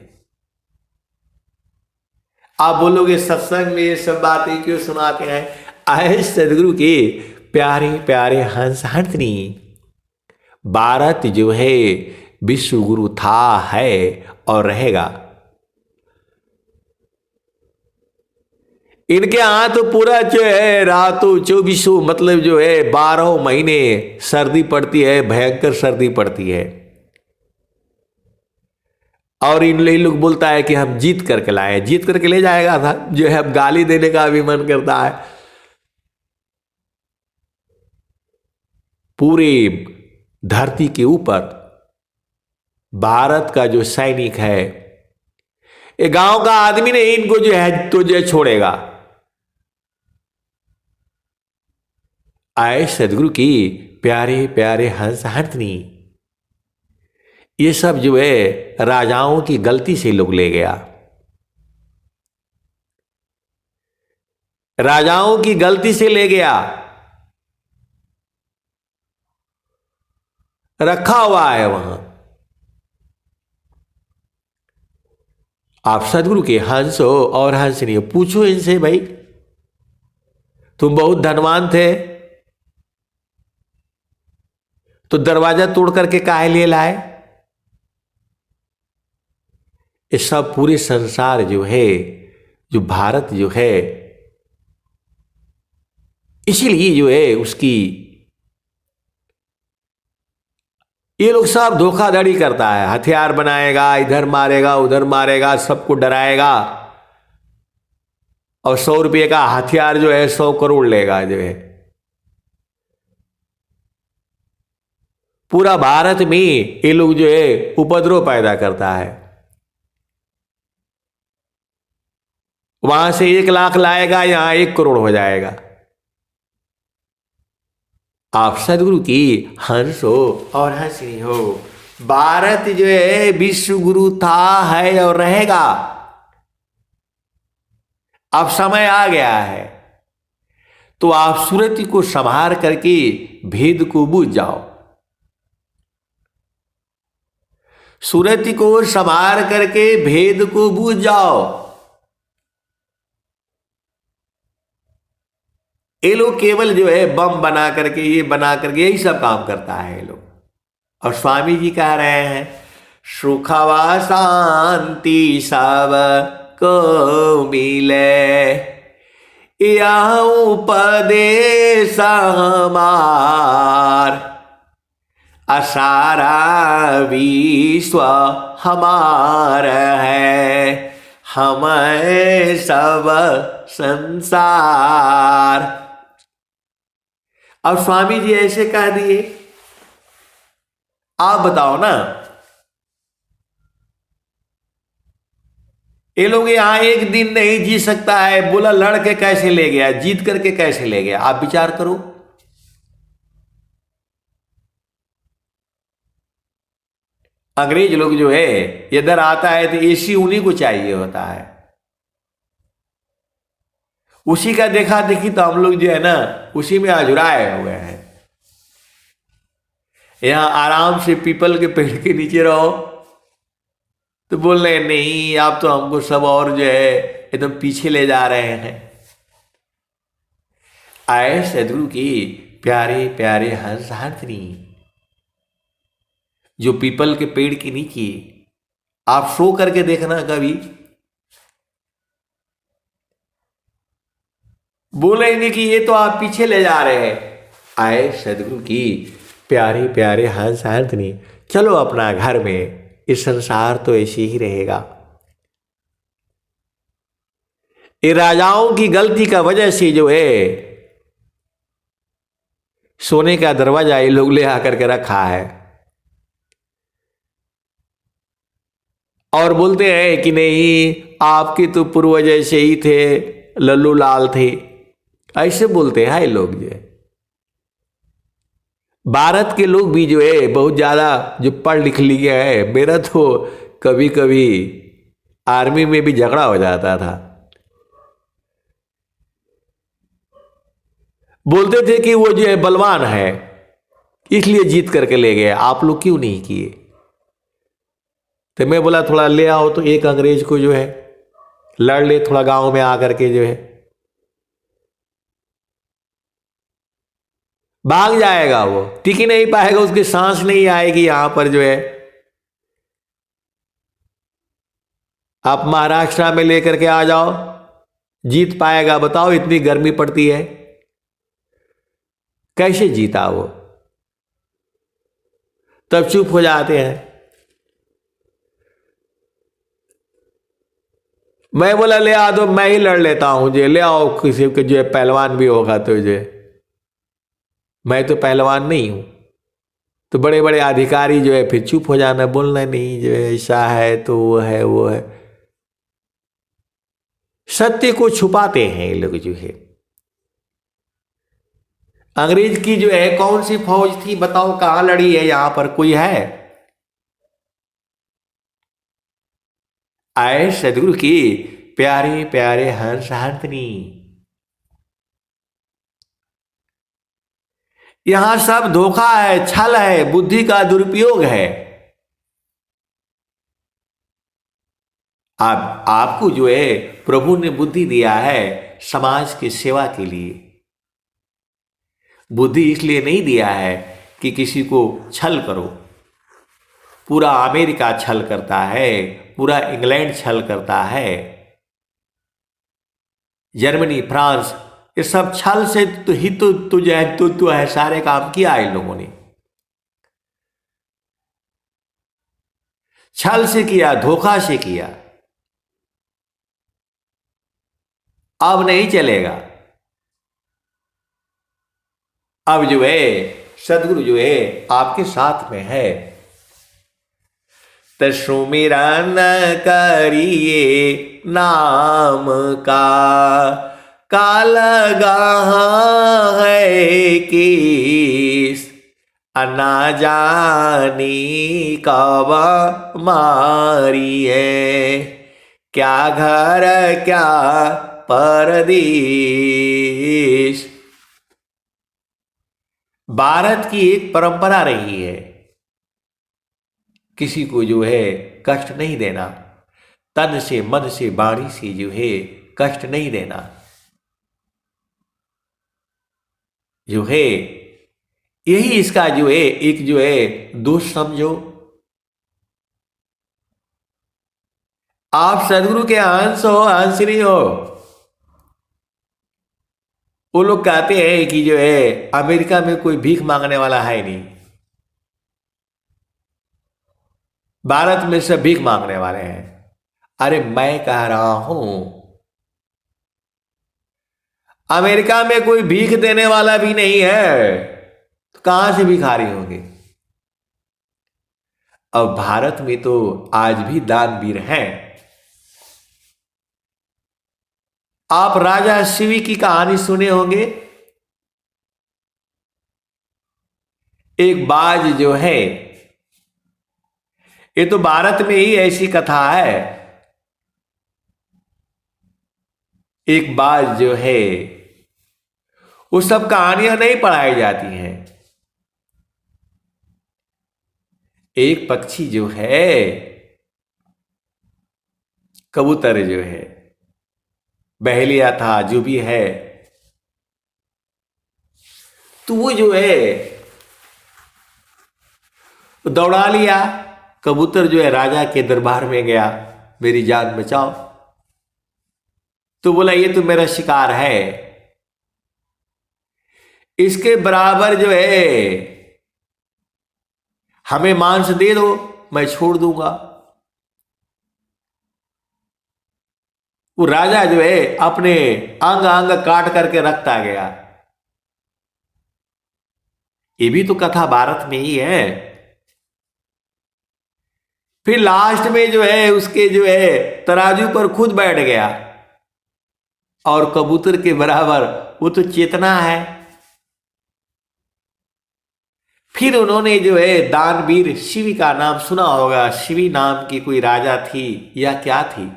आप बोलोगे सत्संग में ये सब बातें क्यों सुनाते हैं? आए सदगुरु के प्यारे प्यारे हंस हंसनी। भारत जो है विश्व गुरु था, है और रहेगा। इनके यहां तो पूरा जो है रातों 24 मतलब जो है 12 महीने सर्दी पड़ती है, भयंकर सर्दी पड़ती है। और इन लोग बोलता है कि हम जीत करके लाए, जीत करके ले जाएगा था जो है। अब गाली देने का भी मन करता है। पूरे धरती के ऊपर भारत का जो सैनिक है, ये गांव का आदमी नहीं इनको जो है तो जो है छोड़ेगा। आए सदगुरु की प्यारे प्यारे हंस हंसनी, ये सब जो है राजाओं की गलती से लोग ले गया, राजाओं की गलती से ले गया, रखा हुआ है वहां। आप सदगुरु के हंस हो और हंसनी हो, पूछो इनसे भाई तुम बहुत धनवान थे तो दरवाजा तोड़ करके काहे लिए लाए? ये सब पूरे संसार जो है, जो भारत जो है, इसीलिए जो है उसकी ये लोग सब धोखाधड़ी करता है, हथियार बनाएगा, इधर मारेगा उधर मारेगा, सबको डराएगा, और 100 रुपये का हथियार जो है 100 करोड़ लेगा जो है। पूरा भारत में ये लोग जो है उपद्रव पैदा करता है। वहां से 1 लाख लाएगा, यहां 1 करोड़ हो जाएगा। आप सदगुरु की हंस हो और हंसनी हो। भारत जो है विश्व गुरु था, है और रहेगा। अब समय आ गया है तो आप सुरति को संभार करके भेद को बूझ जाओ, सुरति को संभार करके भेद को बूझ जाओ। ये लोग केवल जो है बम बना करके, ये बना करके यही सब काम करता है ये लोग। और स्वामी जी कह रहे हैं सुखवा शांति सब को मिले, यह उपदेश हमार, असारा विश्व हमार है, हमें सब संसार। अब स्वामी जी ऐसे कह दिए, आप बताओ ना, ये लोग यहां 1 दिन नहीं जी सकता है, बोला लड़के कैसे ले गया, जीत करके कैसे ले गया? आप विचार करो। अंग्रेज लोग जो है इधर आता है तो एसी उन्हीं को चाहिए होता है, उसी का देखा देखी तो हम लोग जो है ना उसी में अजुराए हुए हैं। यहां आराम से पीपल के पेड़ के नीचे रहो तो बोल रहे नहीं, आप तो हमको सब और जो है एकदम पीछे ले जा रहे हैं। आए सदगुरु की प्यारे प्यारे हंस हंसनी, जो पीपल के पेड़ के नीचे आप सो करके देखना कभी, बोलेंगे कि ये तो आप पीछे ले जा रहे हैं। आए सदगुरु की प्यारे प्यारे हंस हंसनी, चलो अपना घर में, इस संसार तो ऐसे ही रहेगा। ये राजाओं की गलती का वजह से जो है सोने का दरवाजा ये लोग ले आकर के रखा है, और बोलते हैं कि नहीं आपके तो पूर्वज ऐसे ही थे, लल्लू लाल थे, ऐसे बोलते हैं ये लोग। जो भारत के लोग भी जो है बहुत ज्यादा जो पढ़ लिख लिए हैं, मेरा तो कभी कभी आर्मी में भी झगड़ा हो जाता था, बोलते थे कि वो जो है बलवान है इसलिए जीत करके ले गए, आप लोग क्यों नहीं किए? तो मैं बोला थोड़ा ले आओ तो एक अंग्रेज को जो है लड़ ले, थोड़ा गांव में आकर के जो है भाग जाएगा, वो टिक ही नहीं पाएगा, उसकी सांस नहीं आएगी यहां पर जो है। आप महाराष्ट्र में लेकर के आ जाओ, जीत पाएगा? बताओ, इतनी गर्मी पड़ती है, कैसे जीता वो? तब चुप हो जाते हैं। मैं बोला ले आ दो, मैं ही लड़ लेता हूं, जो ले आओ किसी के जो है पहलवान भी होगा तो जो है, मैं तो पहलवान नहीं हूं। तो बड़े बड़े अधिकारी जो है फिर चुप हो जाना, बोलना नहीं जो है ऐसा है तो वो है वो है। सत्य को छुपाते हैं ये लोग जो है। अंग्रेज की जो है कौन सी फौज थी बताओ, कहां लड़ी है? यहां पर कोई है? आए सदगुरु की प्यारे प्यारे हंस हंसनी, यहां सब धोखा है, छल है, बुद्धि का दुरुपयोग है। आपको जो है प्रभु ने बुद्धि दिया है समाज की सेवा के लिए। बुद्धि इसलिए नहीं दिया है कि किसी को छल करो। पूरा अमेरिका छल करता है, पूरा इंग्लैंड छल करता है, जर्मनी, फ्रांस, ये सब छल से तो ही तो जो है तो है सारे काम किया इन लोगों ने। छल से किया, धोखा से किया। अब नहीं चलेगा। अब जो है सदगुरु जो है आपके साथ में है, तो सुमिरन करिए नाम का, काल गहा है किस, अना जानी कब मारी है, क्या घर क्या परदेश। भारत की एक परंपरा रही है किसी को जो है कष्ट नहीं देना, तन से मन से वाणी से जो है कष्ट नहीं देना। जो है यही इसका जो है एक जो है दोष समझो। आप सदगुरु के अंश हो, अंश नहीं हो। वो लोग कहते हैं कि जो है अमेरिका में कोई भीख मांगने वाला है नहीं, भारत में सब भीख मांगने वाले हैं। अरे मैं कह रहा हूं अमेरिका में कोई भीख देने वाला भी नहीं है, तो कहां से भिखारी होंगे? अब भारत में तो आज भी दानवीर हैं। आप राजा शिवी की कहानी सुने होंगे। एक बाज जो है, ये तो भारत में ही ऐसी कथा है। एक बाज जो है, वो सब कहानियां नहीं पढ़ाई जाती हैं। एक पक्षी जो है, कबूतर जो है, बहेलिया था जो भी है, तो वो जो है दौड़ा लिया। कबूतर जो है राजा के दरबार में गया, मेरी जान बचाओ। तो बोला ये तो मेरा शिकार है, इसके बराबर जो है हमें मांस दे दो, मैं छोड़ दूंगा। वो राजा जो है अपने अंग अंग काट करके रखता गया। ये भी तो कथा भारत में ही है। फिर लास्ट में जो है उसके जो है तराजू पर खुद बैठ गया, और कबूतर के बराबर वो तो चेतना है। फिर उन्होंने जो है दानवीर शिवी का नाम सुना होगा, शिवी नाम की कोई राजा थी या क्या थी,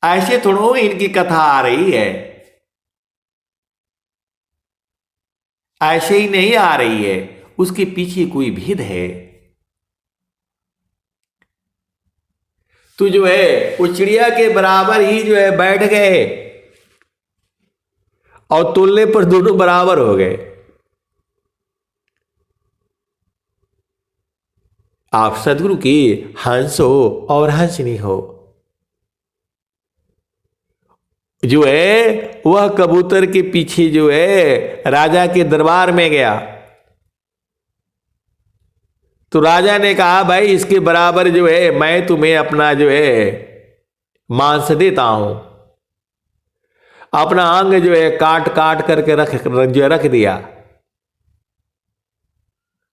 ऐसे थोड़ो इनकी कथा आ रही है, ऐसे ही नहीं आ रही है, उसके पीछे कोई भेद है। तो जो है वो चिड़िया के बराबर ही जो है बैठ गए, और तोलने पर दोनों बराबर हो गए। आप सदगुरु की हंस हो और हंसनी हो। जो है वह कबूतर के पीछे जो है राजा के दरबार में गया, तो राजा ने कहा भाई इसके बराबर जो है मैं तुम्हें अपना जो है मांस देता हूं। अपना अंग जो है काट काट करके रख दिया,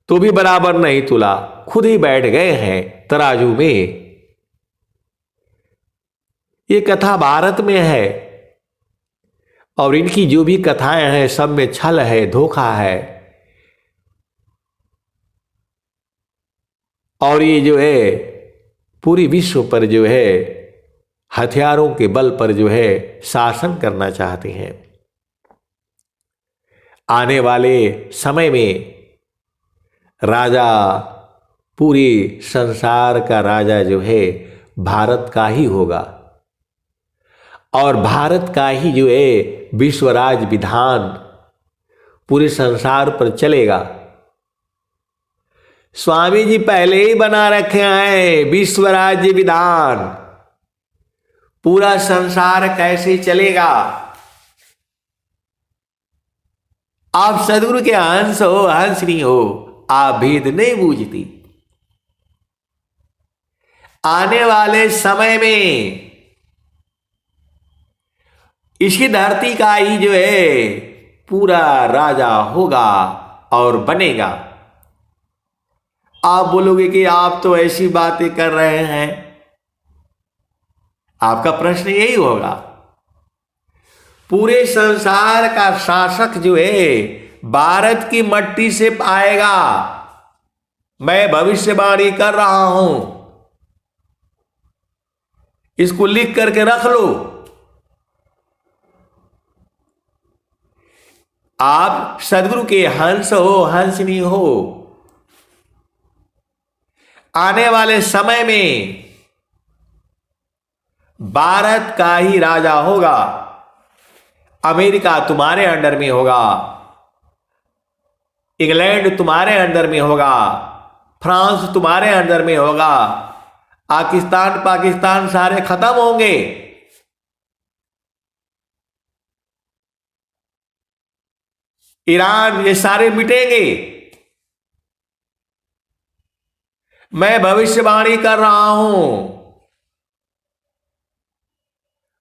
तो भी बराबर नहीं तुला, खुद ही बैठ गए हैं तराजू में। ये कथा भारत में है और इनकी जो भी कथाएं हैं सब में छल है, धोखा है। और ये जो है पूरी विश्व पर जो है हथियारों के बल पर जो है शासन करना चाहते हैं। आने वाले समय में राजा, पूरे संसार का राजा जो है भारत का ही होगा और भारत का ही जो है विश्वराज विधान पूरे संसार पर चलेगा। स्वामी जी पहले ही बना रखे हैं विश्व राज्य विधान, पूरा संसार कैसे चलेगा। आप सदगुरु के हंस हो, हंसनी हो, आप भेद नहीं बूझती। आने वाले समय में इसकी धरती का ही जो है पूरा राजा होगा और बनेगा। आप बोलोगे कि आप तो ऐसी बातें कर रहे हैं, आपका प्रश्न यही होगा। पूरे संसार का शासक जो है भारत की मट्टी से आएगा, मैं भविष्यवाणी कर रहा हूं, इसको लिख करके रख लो। आप सदगुरु के हंस हो, हंसनी हो। आने वाले समय में भारत का ही राजा होगा। अमेरिका तुम्हारे अंडर में होगा, इंग्लैंड तुम्हारे अंडर में होगा, फ्रांस तुम्हारे अंडर में होगा, पाकिस्तान सारे खत्म होंगे। ईरान, ये सारे मिटेंगे। मैं भविष्यवाणी कर रहा हूं,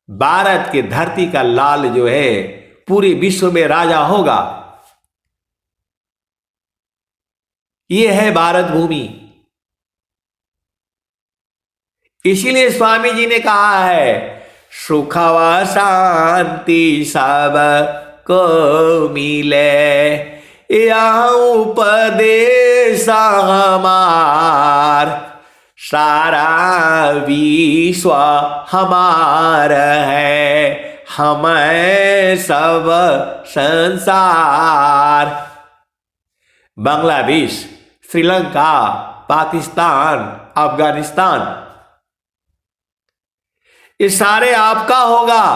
भारत की धरती का लाल जो है पूरे विश्व में राजा होगा। यह है भारत भूमि। इसीलिए स्वामी जी ने कहा है सुख व शांति सब को मिले, यह उपदेश हमार, सारा विश्व हमार है, हमें सब संसार। बांग्लादेश, श्रीलंका, पाकिस्तान, अफगानिस्तान, ये सारे आपका होगा।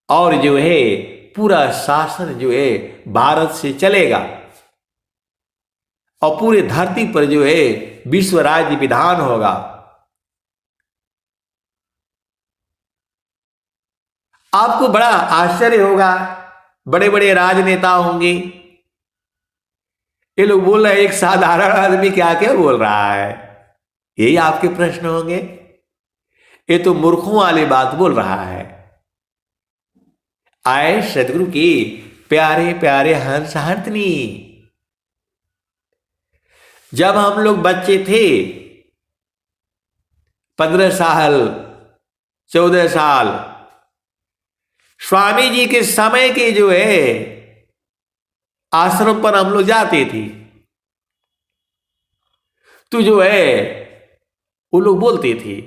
और जो है पूरा शासन जो है भारत से चलेगा और पूरे धरती पर जो है विश्व राज्य विधान होगा। आपको बड़ा आश्चर्य होगा, बड़े बड़े राजनेता होंगे, ये लोग बोल रहे हैं एक साधारण आदमी क्या क्या बोल रहा है, यही आपके प्रश्न होंगे। ये तो मूर्खों वाली बात बोल रहा है। आए सदगुरु की प्यारे प्यारे हंस हंसनी। जब हम लोग बच्चे थे, 15 साल 14 साल, स्वामी जी के समय के जो है आश्रम पर हम लोग जाते थे, तो जो है वो लोग बोलते थे,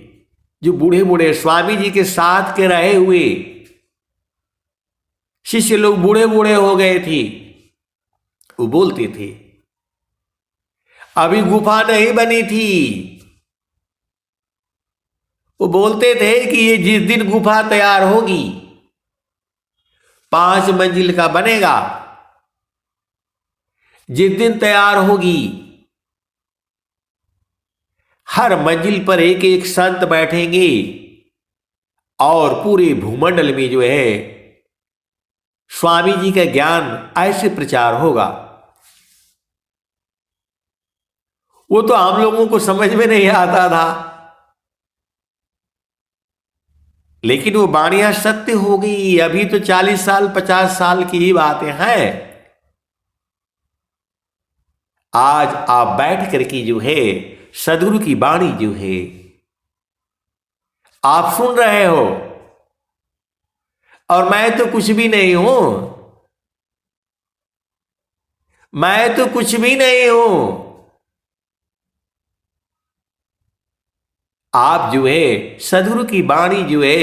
जो बूढ़े बूढ़े स्वामी जी के साथ के रहे हुए शिष्य लोग बूढ़े बूढ़े हो गए थे, वो बोलते थे अभी गुफा नहीं बनी थी। वो बोलते थे कि ये जिस दिन गुफा तैयार होगी 5 मंजिल का बनेगा, जिस दिन तैयार होगी हर मंजिल पर एक एक संत बैठेंगे और पूरे भूमंडल में जो है स्वामी जी का ज्ञान ऐसे प्रचार होगा। वो तो हम लोगों को समझ में नहीं आता था, लेकिन वो वाणियां सत्य हो गई। अभी तो 40 साल 50 साल की ही बातें हैं। आज आप बैठ करके जो है सदगुरु की वाणी जो है आप सुन रहे हो, और मैं तो कुछ भी नहीं हूं, मैं तो कुछ भी नहीं हूं। आप जो है सदगुरु की वाणी जो है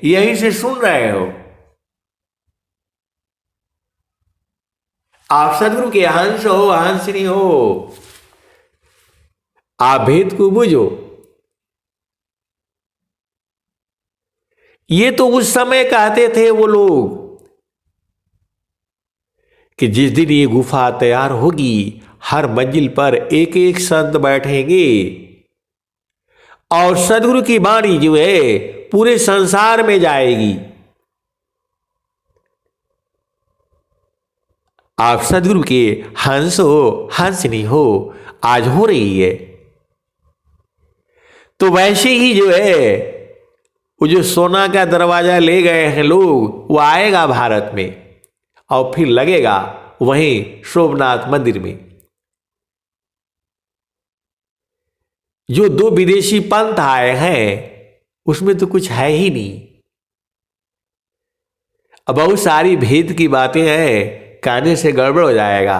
यहीं से सुन रहे हो। आप सदगुरु के हंस हो, हंसनी हो। आप भेद को बुझो। ये तो उस समय कहते थे वो लोग कि जिस दिन ये गुफा तैयार होगी, हर मंजिल पर एक एक संत बैठेंगे और सदगुरु की वाणी जो है पूरे संसार में जाएगी। आप सदगुरु के हंस हो, हंसनी हो, आज हो रही है। तो वैसे ही जो है वो जो सोना का दरवाजा ले गए हैं लोग, वो आएगा भारत में और फिर लगेगा वहीं सोमनाथ मंदिर में। जो दो विदेशी पंथ आए हैं उसमें तो कुछ है ही नहीं। अब बहुत सारी भेद की बातें हैं, कहने से गड़बड़ हो जाएगा।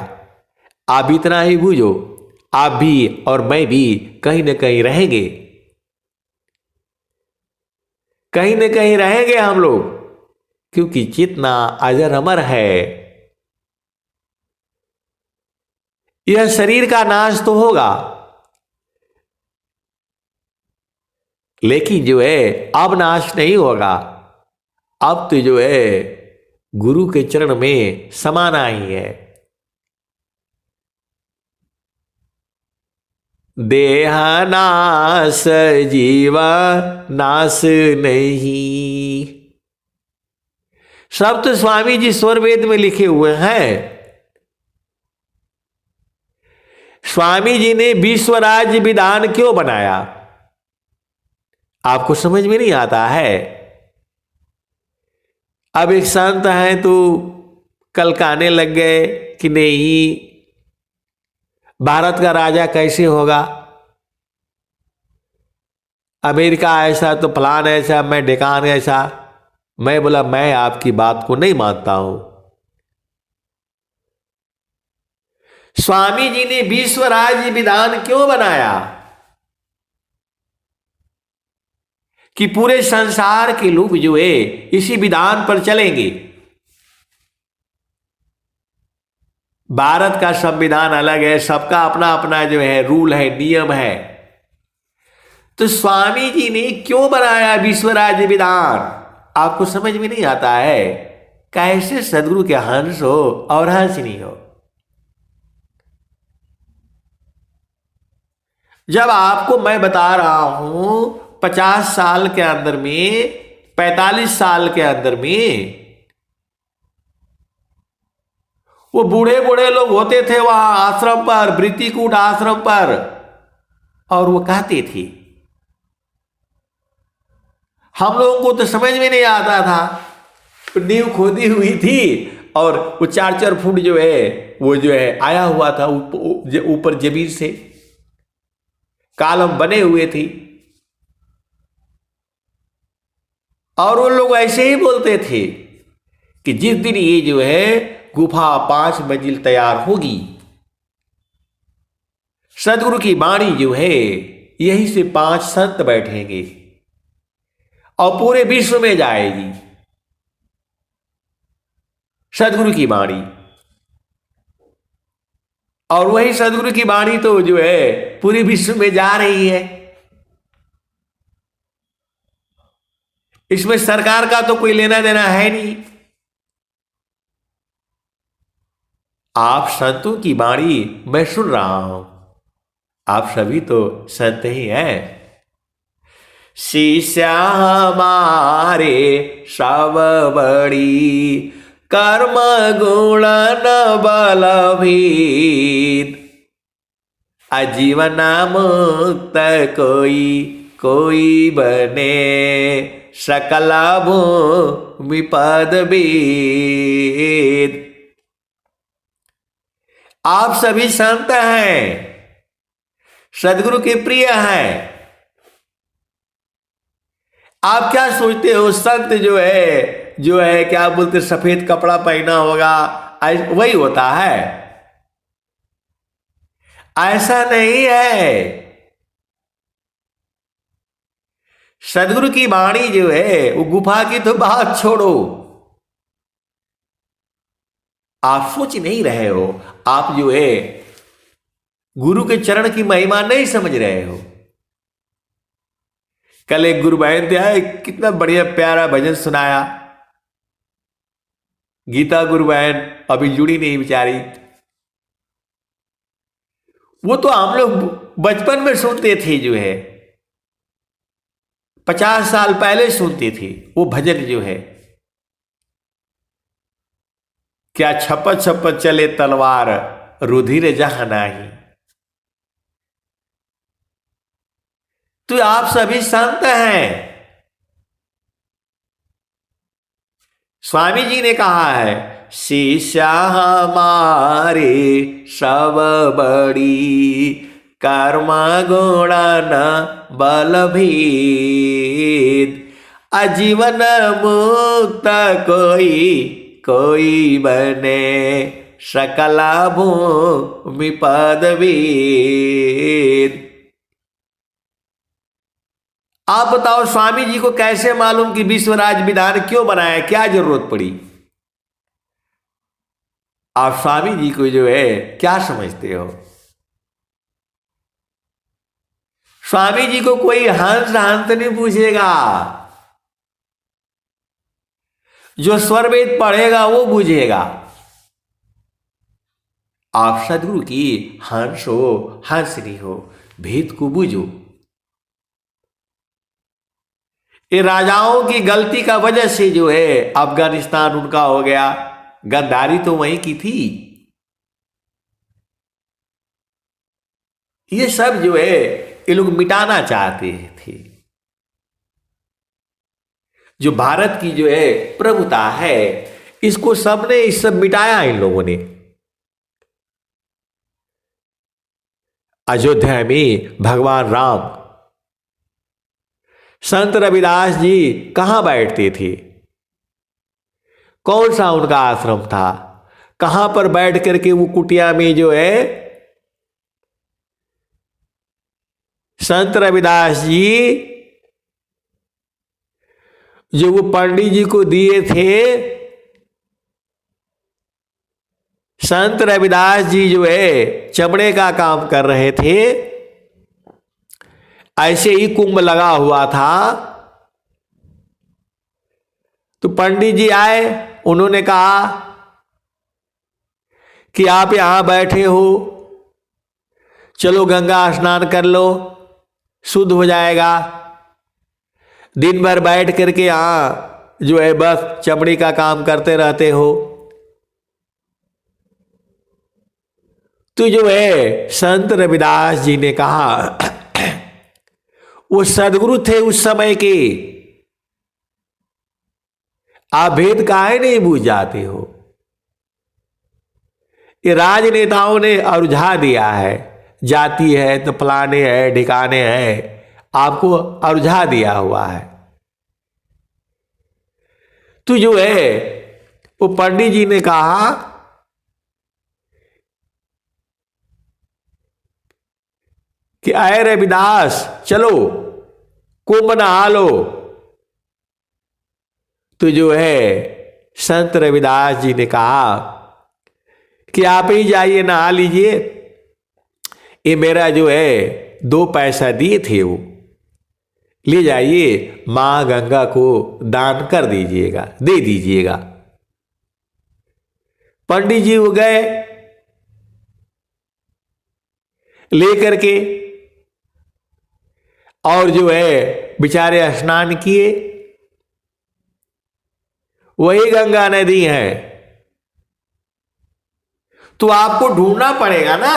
आप इतना ही बूझो, आप भी और मैं भी कहीं न कहीं रहेंगे, कहीं न कहीं रहेंगे हम लोग, क्योंकि जितना अजर अमर है। यह शरीर का नाश तो होगा, लेकिन जो है अब नाश नहीं होगा। अब तो जो है गुरु के चरण में समाना ही है। देह नाश जीवा नाश नहीं, सब तो स्वामी जी स्वर वेद में लिखे हुए हैं। स्वामी जी ने विश्व राज्य विधान क्यों बनाया, आपको समझ में नहीं आता है। अब एक संत हैं तो कलकाने लग गए कि नहीं, भारत का राजा कैसे होगा, अमेरिका ऐसा तो फलान ऐसा, मैं डेकान ऐसा। मैं बोला मैं आपकी बात को नहीं मानता हूं। स्वामी जी ने विश्व राज्य विधान क्यों बनाया कि पूरे संसार के लोग जो है इसी विधान पर चलेंगे। भारत का संविधान अलग है, सबका अपना अपना जो है रूल है, नियम है। तो स्वामी जी ने क्यों बनाया विश्व राज्य विधान, आपको समझ में नहीं आता है। कैसे सदगुरु के हंस हो और हंसनी हो। जब आपको मैं बता रहा हूं 50 साल के अंदर में, 45 साल के अंदर में वो बूढ़े बूढ़े लोग होते थे वहां आश्रम पर, वृत्तिकूट आश्रम पर, और वो कहते थे, हम लोगों को तो समझ में नहीं आता था। नींव खोदी हुई थी और वो 4-4 फुट जो है वो जो है आया हुआ था ऊपर जमीन से, कॉलम बने हुए थी। और वो लोग ऐसे ही बोलते थे कि जिस दिन ये जो है गुफा 5 मंजिल तैयार होगी, सदगुरु की वाणी जो है यहीं से 5 संत बैठेंगे और पूरे विश्व में जाएगी सदगुरु की वाणी। और वही सदगुरु की वाणी तो जो है पूरे विश्व में जा रही है। इसमें सरकार का तो कोई लेना देना है नहीं। आप संतों की वाणी मैं सुन रहा हूं, आप सभी तो संत ही हैं। शिष्य हमारे सब बड़ी, कर्म गुण न बल भीत, आजीवन मुक्त कोई कोई बने, सकल भूमि पद बीत। आप सभी संत हैं, सदगुरु के प्रिय हैं। आप क्या सोचते हो संत जो है क्या बोलते सफेद कपड़ा पहना होगा वही होता है? ऐसा नहीं है। सदगुरु की वाणी जो है वो गुफा की तो बात छोड़ो, आप सोच नहीं रहे हो। आप जो है गुरु के चरण की महिमा नहीं समझ रहे हो। कल एक गुरु बहन थे आए, कितना बढ़िया प्यारा भजन सुनाया। गीता गुरु बहन अभी जुड़ी नहीं बेचारी। वो तो हम लोग बचपन में सुनते थे, जो है 50 साल पहले सुनते थे वो भजन जो है, क्या छपत छपत चले तलवार रुधिर जहां नाही। तो आप सभी संत हैं। स्वामी जी ने कहा है शिष्या हमारे सब बड़ी कर्म गुणन बल भेद आजीवन मुक्त कोई बने सकला भूमि पद वेद। आप बताओ स्वामी जी को कैसे मालूम कि विश्वराज विधान क्यों बनाया, क्या जरूरत पड़ी? आप स्वामी जी को जो है क्या समझते हो? स्वामी जी को कोई हंस हंस नहीं पूछेगा, जो स्वर वेद पढ़ेगा वो बुझेगा। आप सदगुरु की हंस हो हंसनी हो, भेद को बुझो। ये राजाओं की गलती का वजह से जो है अफगानिस्तान उनका हो गया, गद्दारी तो वहीं की थी। ये सब जो है ये लोग मिटाना चाहते थे। जो भारत की जो है प्रभुता है, इसको सबने इस सब मिटाया इन लोगों ने। अयोध्या में भगवान राम, संत रविदास जी कहां बैठते थे? कौन सा उनका आश्रम था? कहां पर बैठ करके वो कुटिया में जो है संत रविदास जी जो वो पंडित जी को दिए थे, संत रविदास जी जो है चमड़े का काम कर रहे थे, ऐसे ही कुंभ लगा हुआ था। तो पंडित जी आए, उन्होंने कहा कि आप यहां बैठे हो, चलो गंगा स्नान कर लो, शुद्ध हो जाएगा। दिन भर बैठ करके यहां जो है बस चमड़ी का काम करते रहते हो। तो जो है संत रविदास जी ने कहा, वो सदगुरु थे उस समय के, आप भेद काहे नहीं बूझ जाते हो? ये राजनेताओं ने अरुझा दिया है, जाति है तो फलाने है ढिकाने हैं, आपको अरुझा दिया हुआ है। तो जो है वो पंडित जी ने कहा कि आए रविदास चलो कुंभ नहा लो। तो जो है संत रविदास जी ने कहा कि आप ही जाइए नहा लीजिए, ये मेरा जो है 2 पैसा दिए थे वो ले जाइए, मां गंगा को दान कर दीजिएगा, दे दीजिएगा। पंडित जी वो गए लेकर के, और जो है बेचारे स्नान किए। वही गंगा नदी है, तो आपको ढूंढना पड़ेगा ना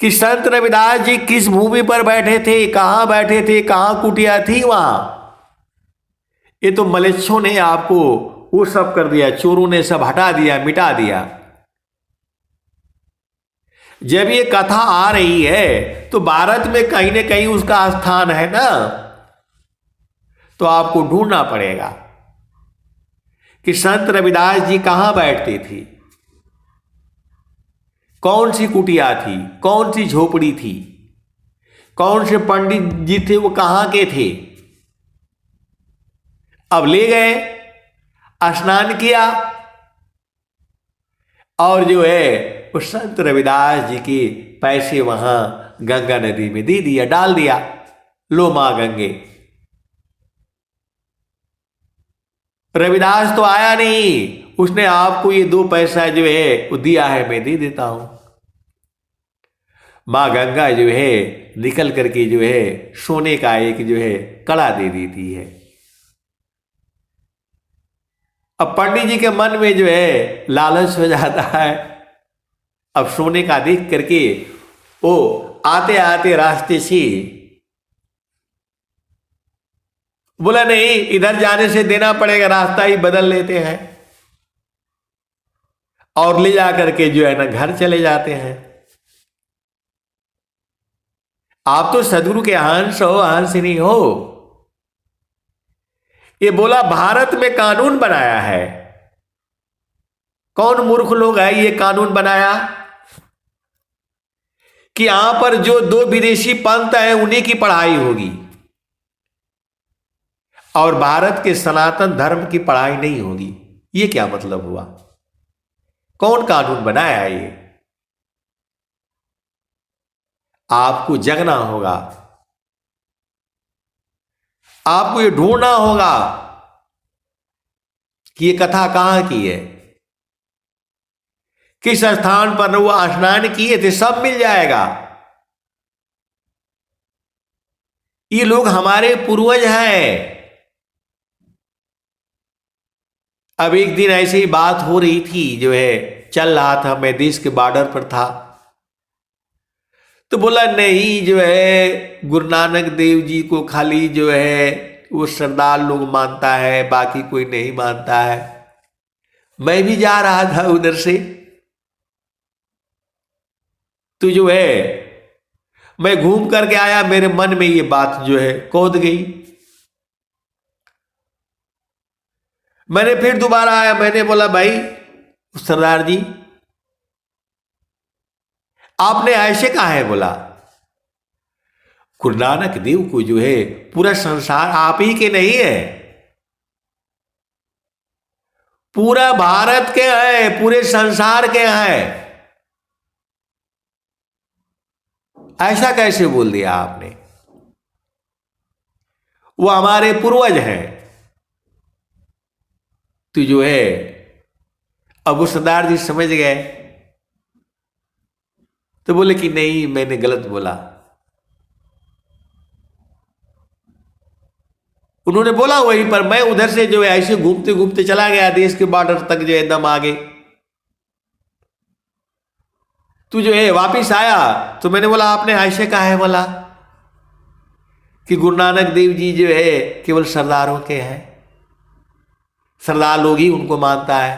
कि संत रविदास जी किस भूमि पर बैठे थे, कहां बैठे थे, कहां कुटिया थी वहां। ये तो मलेच्छों ने आपको वो सब कर दिया, चोरों ने सब हटा दिया, मिटा दिया। जब ये कथा आ रही है तो भारत में कहीं ना कहीं उसका स्थान है ना, तो आपको ढूंढना पड़ेगा कि संत रविदास जी कहां बैठते थे, कौन सी कुटिया थी, कौन सी झोपड़ी थी, कौन से पंडित जी थे, वो कहां के थे। अब ले गए, स्नान किया और जो है उस संत रविदास जी के पैसे वहां गंगा नदी में दे दिया, डाल दिया, लो मां गंगे। रविदास तो आया नहीं, उसने आपको ये 2 पैसा जो है वो दिया है, मैं दे देता हूं। मां गंगा जो है निकल करके जो है सोने का एक जो है कड़ा दे देती है। अब पंडित जी के मन में जो है लालच हो जाता है। अब सोने का देख करके वो आते आते रास्ते से बोला नहीं, इधर जाने से देना पड़ेगा, रास्ता ही बदल लेते हैं, और ले जा करके जो है ना घर चले जाते हैं। आप तो सदगुरु के हंस हो, हंसिनी हो। ये बोला भारत में कानून बनाया है। कौन मूर्ख लोग है ये कानून बनाया कि यहां पर जो 2 विदेशी पंथ है उन्हीं की पढ़ाई होगी और भारत के सनातन धर्म की पढ़ाई नहीं होगी। ये क्या मतलब हुआ? कौन कानून बनाया है ये? आपको जगना होगा, आपको ये ढूंढना होगा कि ये कथा कहां की है, किस स्थान पर वो स्नान किए थे, सब मिल जाएगा। ये लोग हमारे पूर्वज हैं। अब एक दिन ऐसी ही बात हो रही थी, जो है चल रहा था, मैं देश के बॉर्डर पर था, तो बोला नहीं जो है गुरु नानक देव जी को खाली जो है वो सरदार लोग मानता है, बाकी कोई नहीं मानता है। मैं भी जा रहा था उधर से, तो जो है मैं घूम करके आया, मेरे मन में ये बात जो है कौंध गई। मैंने फिर दोबारा आया, मैंने बोला भाई सरदार जी आपने ऐसे कहा है? बोला गुरु नानक देव को जो है पूरा संसार आप ही के नहीं है, पूरा भारत के है, पूरे संसार के हैं। ऐसा कैसे बोल दिया आपने? वो हमारे पूर्वज हैं। तो जो है अब वो सरदार जी समझ गए, तो बोले कि नहीं मैंने गलत बोला। उन्होंने बोला वहीं पर, मैं उधर से जो है ऐसे घूमते घूमते चला गया देश के बॉर्डर तक, जो एकदम आगे। तू जो है वापिस आया तो मैंने बोला आपने ऐसे कहा है? बोला कि गुरु नानक देव जी जो है केवल सरदारों के हैं, सरदार लोग ही उनको मानता है।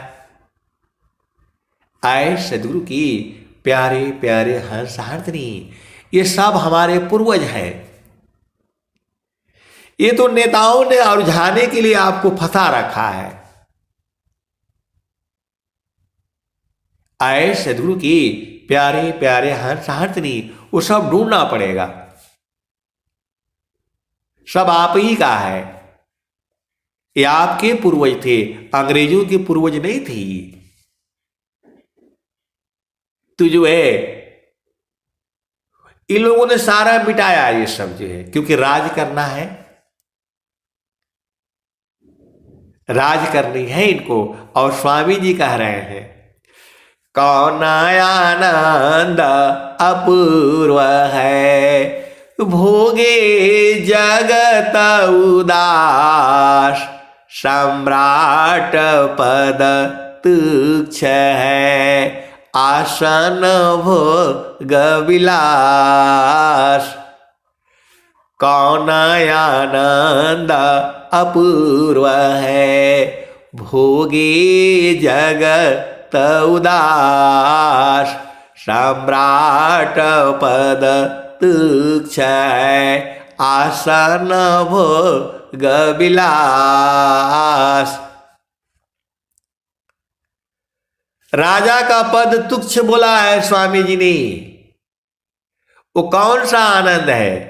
आए सदगुरु की प्यारे प्यारे हंसहारनी, ये सब हमारे पूर्वज हैं। ये तो नेताओं ने और झाने के लिए आपको फंसा रखा है। आए सदगुरु की प्यारे प्यारे हंसहारनी, वो सब ढूंढना पड़ेगा, सब आप ही का है। ये आपके पूर्वज थे, अंग्रेजों के पूर्वज नहीं थी। तो जो है इन लोगों ने सारा मिटाया ये सब जो है, क्योंकि राज करना है, राज करनी है इनको। और स्वामी जी कह रहे हैं कौन आनंद अपूर्व है, भोगे जगत उदास, सम्राट पद तुच्छ है, आसन भोग विलास। कौन आनंद अपूर्व है, भोगे जगत उदास, सम्राट पद तुच्छ है, आसन भोग विलास। राजा का पद तुच्छ बोला है स्वामी जी ने। वो कौन सा आनंद है?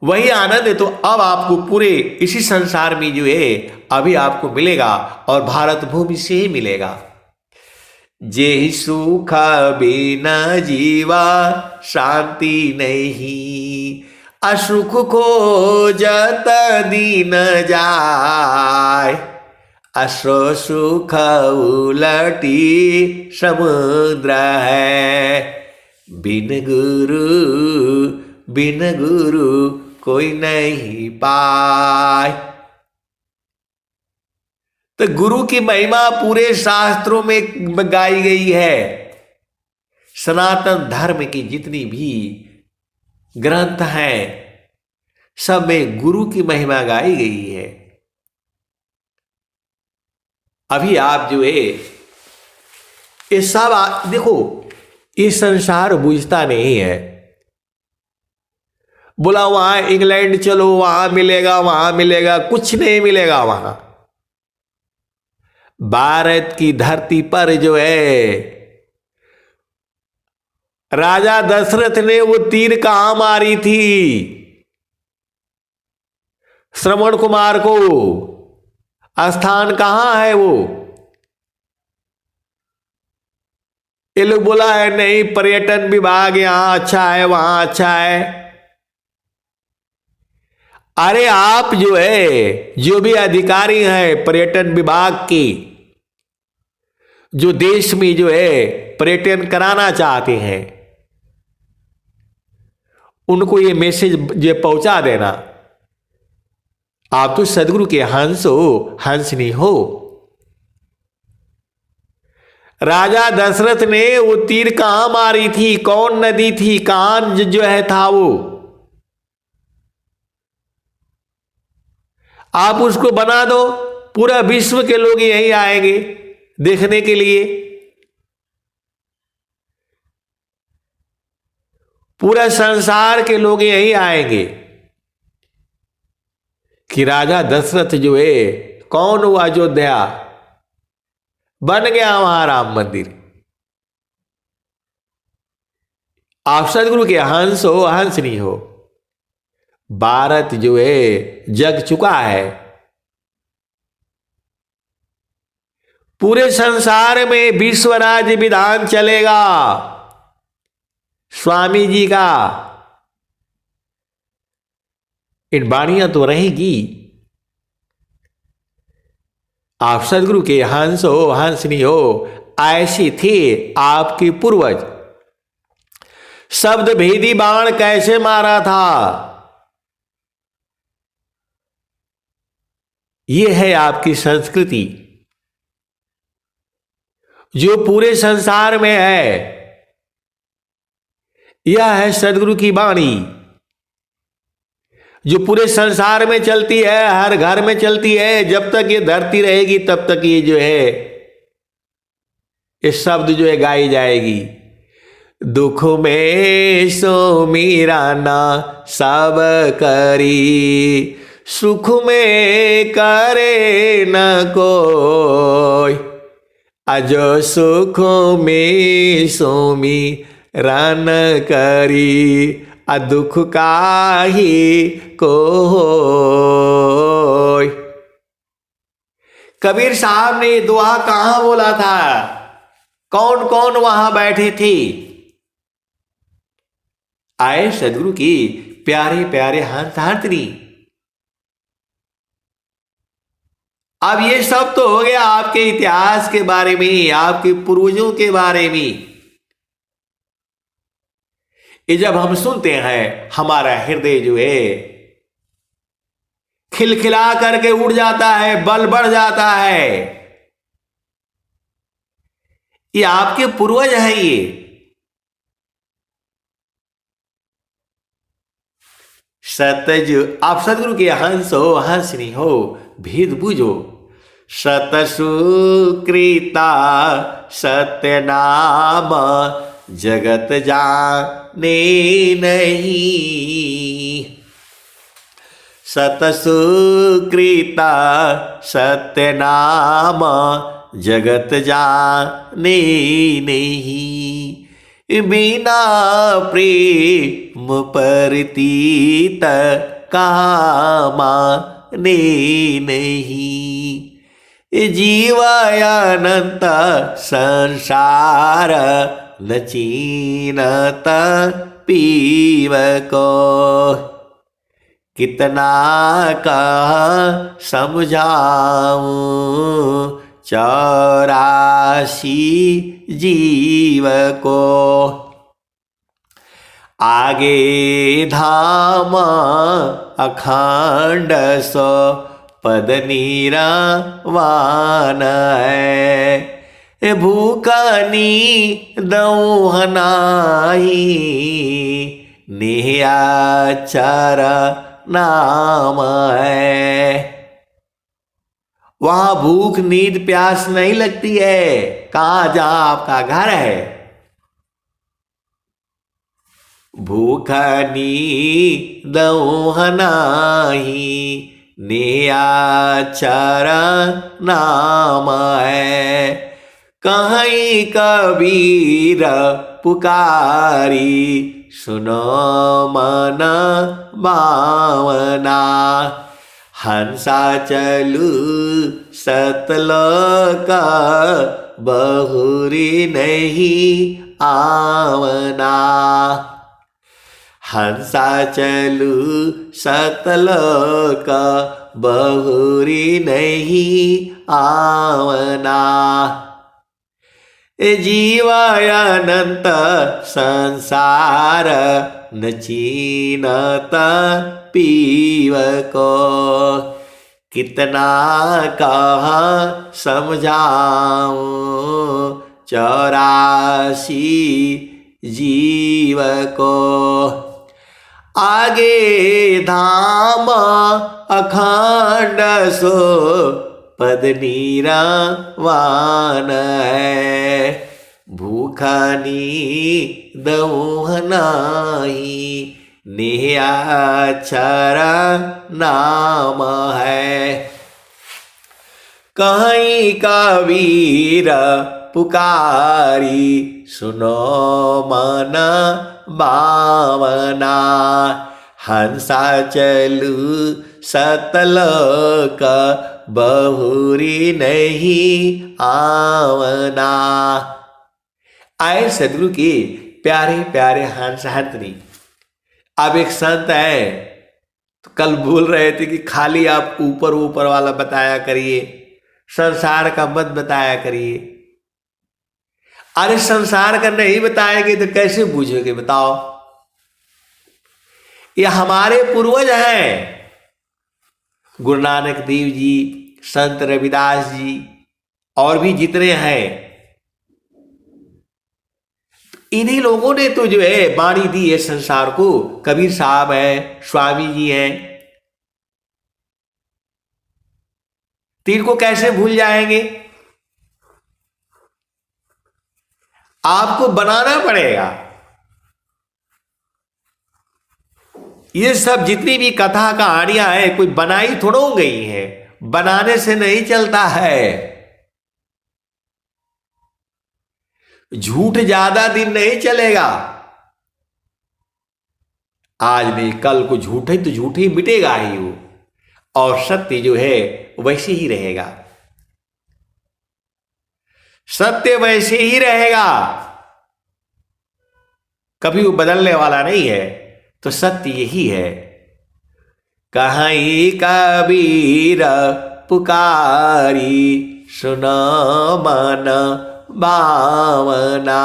वही आनंद है तो अब आपको पूरे इसी संसार में जो है अभी आपको मिलेगा और भारत भूमि से ही मिलेगा। जे सुख बिना जीवा शांति नहीं, असुख खोजत दीन जाय, असो सुख उलटी समुद्र है, बिन गुरु कोई नहीं पाए। तो गुरु की महिमा पूरे शास्त्रों में गाई गई है। सनातन धर्म की जितनी भी ग्रंथ हैं सब में गुरु की महिमा गाई गई है। अभी आप जो है ये सब देखो, ये संसार बुझता नहीं है। बोला वहां इंग्लैंड चलो, वहां मिलेगा, कुछ नहीं मिलेगा वहां। भारत की धरती पर जो है राजा दशरथ ने वो तीर कहां मारी थी? श्रवण कुमार को स्थान कहां है वो? ये लोग बोला है नहीं, पर्यटन विभाग यहां अच्छा है, वहां अच्छा है। अरे आप जो है, जो भी अधिकारी हैं पर्यटन विभाग की, जो देश में जो है पर्यटन कराना चाहते हैं, उनको ये मैसेज जो पहुंचा देना। आप तो सदगुरु के हंस हो, हंसनी हो। राजा दशरथ ने वो तीर कहां मारी थी? कौन नदी थी? कहां जो है था वो? आप उसको बना दो, पूरा विश्व के लोग यहीं आएंगे देखने के लिए। पूरा संसार के लोग यहीं आएंगे कि राजा दशरथ जो है कौन हुआ, अयोध्या बन गया वहां राम मंदिर। आप सदगुरु के हंस हो, हंसनी हो। भारत जो है जग चुका है। पूरे संसार में विश्व राज्य विधान चलेगा स्वामी जी का। इन वाणियां तो रहेगी। आप सदगुरु के हंस हो, हंसनी हो। ऐसी थे आपके पूर्वज। शब्द भेदी बाण कैसे मारा था? यह है आपकी संस्कृति जो पूरे संसार में है। यह है सदगुरु की वाणी जो पूरे संसार में चलती है, हर घर में चलती है। जब तक ये धरती रहेगी तब तक ये जो है ये शब्द जो है गाई जाएगी। दुख में सो मीरा ना सब करी, सुख में करे न कोई, अजो सुख में सोमी रन करी, आ दुख काहि को होय। कबीर साहब ने दुआ कहां बोला था? कौन कौन वहां बैठे थे? आए सदगुरु की प्यारे प्यारे हंसनी। अब ये सब तो हो गया आपके इतिहास के बारे में, आपके पूर्वजों के बारे में। ये जब हम सुनते हैं हमारा हृदय जो है खिलखिला करके उड़ जाता है, बल बढ़ जाता है। ये आपके पूर्वज हैं। ये सतज आप सदगुरु के हंस हो, हंसनी हो, भेद बूझो। सतसुकृता सत्य नाम जगत जाने नहीं। सतसुकृता सत्य नाम जगत जाने नहीं। बिना प्रेम परितीत कामाने नहीं। जीवायानंत संसार न चीनत पीव को। कितना कह समझाऊं 84 जीव को। आगे धाम अखंड सो पद नीरावान है। भूखा नींदऊ नाही निहाचर नाम है। वहां भूख नींद प्यास नहीं लगती है। कहां जहां आपका घर है। भूख नींदऊ नाही निहाचर नाम है। कहीं कबीर पुकारी सुनो मन भावना। हंसा चलू सतलोक बहुरी नहीं आवना। हंसा चलू सतलोक बहुरी नहीं आवना। जीवायानंत संसार न चीनत पीव को। कितना कहा समझाऊं 84 जीव को। आगे धाम अखंड सो पद नीरावान है। भूखा नींदऊ नाही निहाचर नाम है। कहीं कबीर पुकारी सुनो मन भावना। हंसा चलू सतलोक बहुरी नहीं आवना। आए सदगुरु के प्यारे प्यारे हंस हंतनी। अब एक संत है तो कल बोल रहे थे कि खाली आप ऊपर ऊपर वाला बताया करिए, संसार का मत बताया करिए। अरे संसार का नहीं बताएंगे तो कैसे बूझोगे बताओ। ये हमारे पूर्वज हैं। गुरु नानक देव जी, संत रविदास जी और भी जितने हैं, इन्हीं लोगों ने तो जो है वाणी दी है संसार को। कबीर साहब हैं, स्वामी जी हैं, तो इनको कैसे भूल जाएंगे। आपको बनाना पड़ेगा। ये सब जितनी भी कथा कहानियां हैं कोई बनाई थोड़ा गई है, बनाने से नहीं चलता है। झूठ ज्यादा दिन नहीं चलेगा। आज नहीं कल को झूठ है तो झूठ ही मिटेगा ही वो, और सत्य जो है वैसे ही रहेगा। सत्य वैसे ही रहेगा, कभी वो बदलने वाला नहीं है। तो सत्य यही है। कहीं कबीर पुकारी सुनो मन भावना।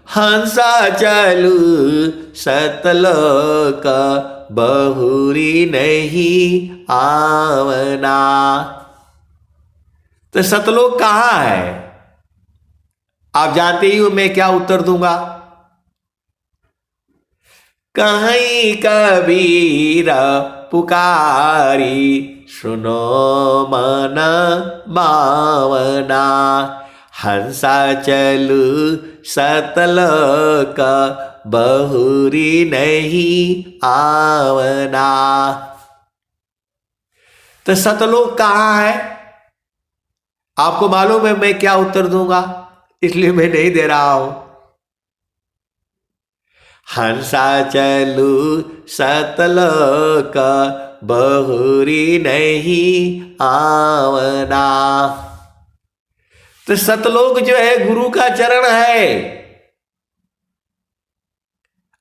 हंसा चलू सतलोक बहुरी नहीं आवना। तो सतलोक कहाँ है आप जानते ही हो, मैं क्या उत्तर दूंगा। कहीं कबीर पुकारी, सुनो मन भावना। हंसा चलू सतलोक, बहुरी नहीं आवना। तो सतलोक कहाँ है? आपको मालूम है मैं क्या उत्तर दूंगा, इसलिए मैं नहीं दे रहा हूं। हंसा चलू सतलोक, बहुरी नहीं आवना। तो सतलोक जो है गुरु का चरण है।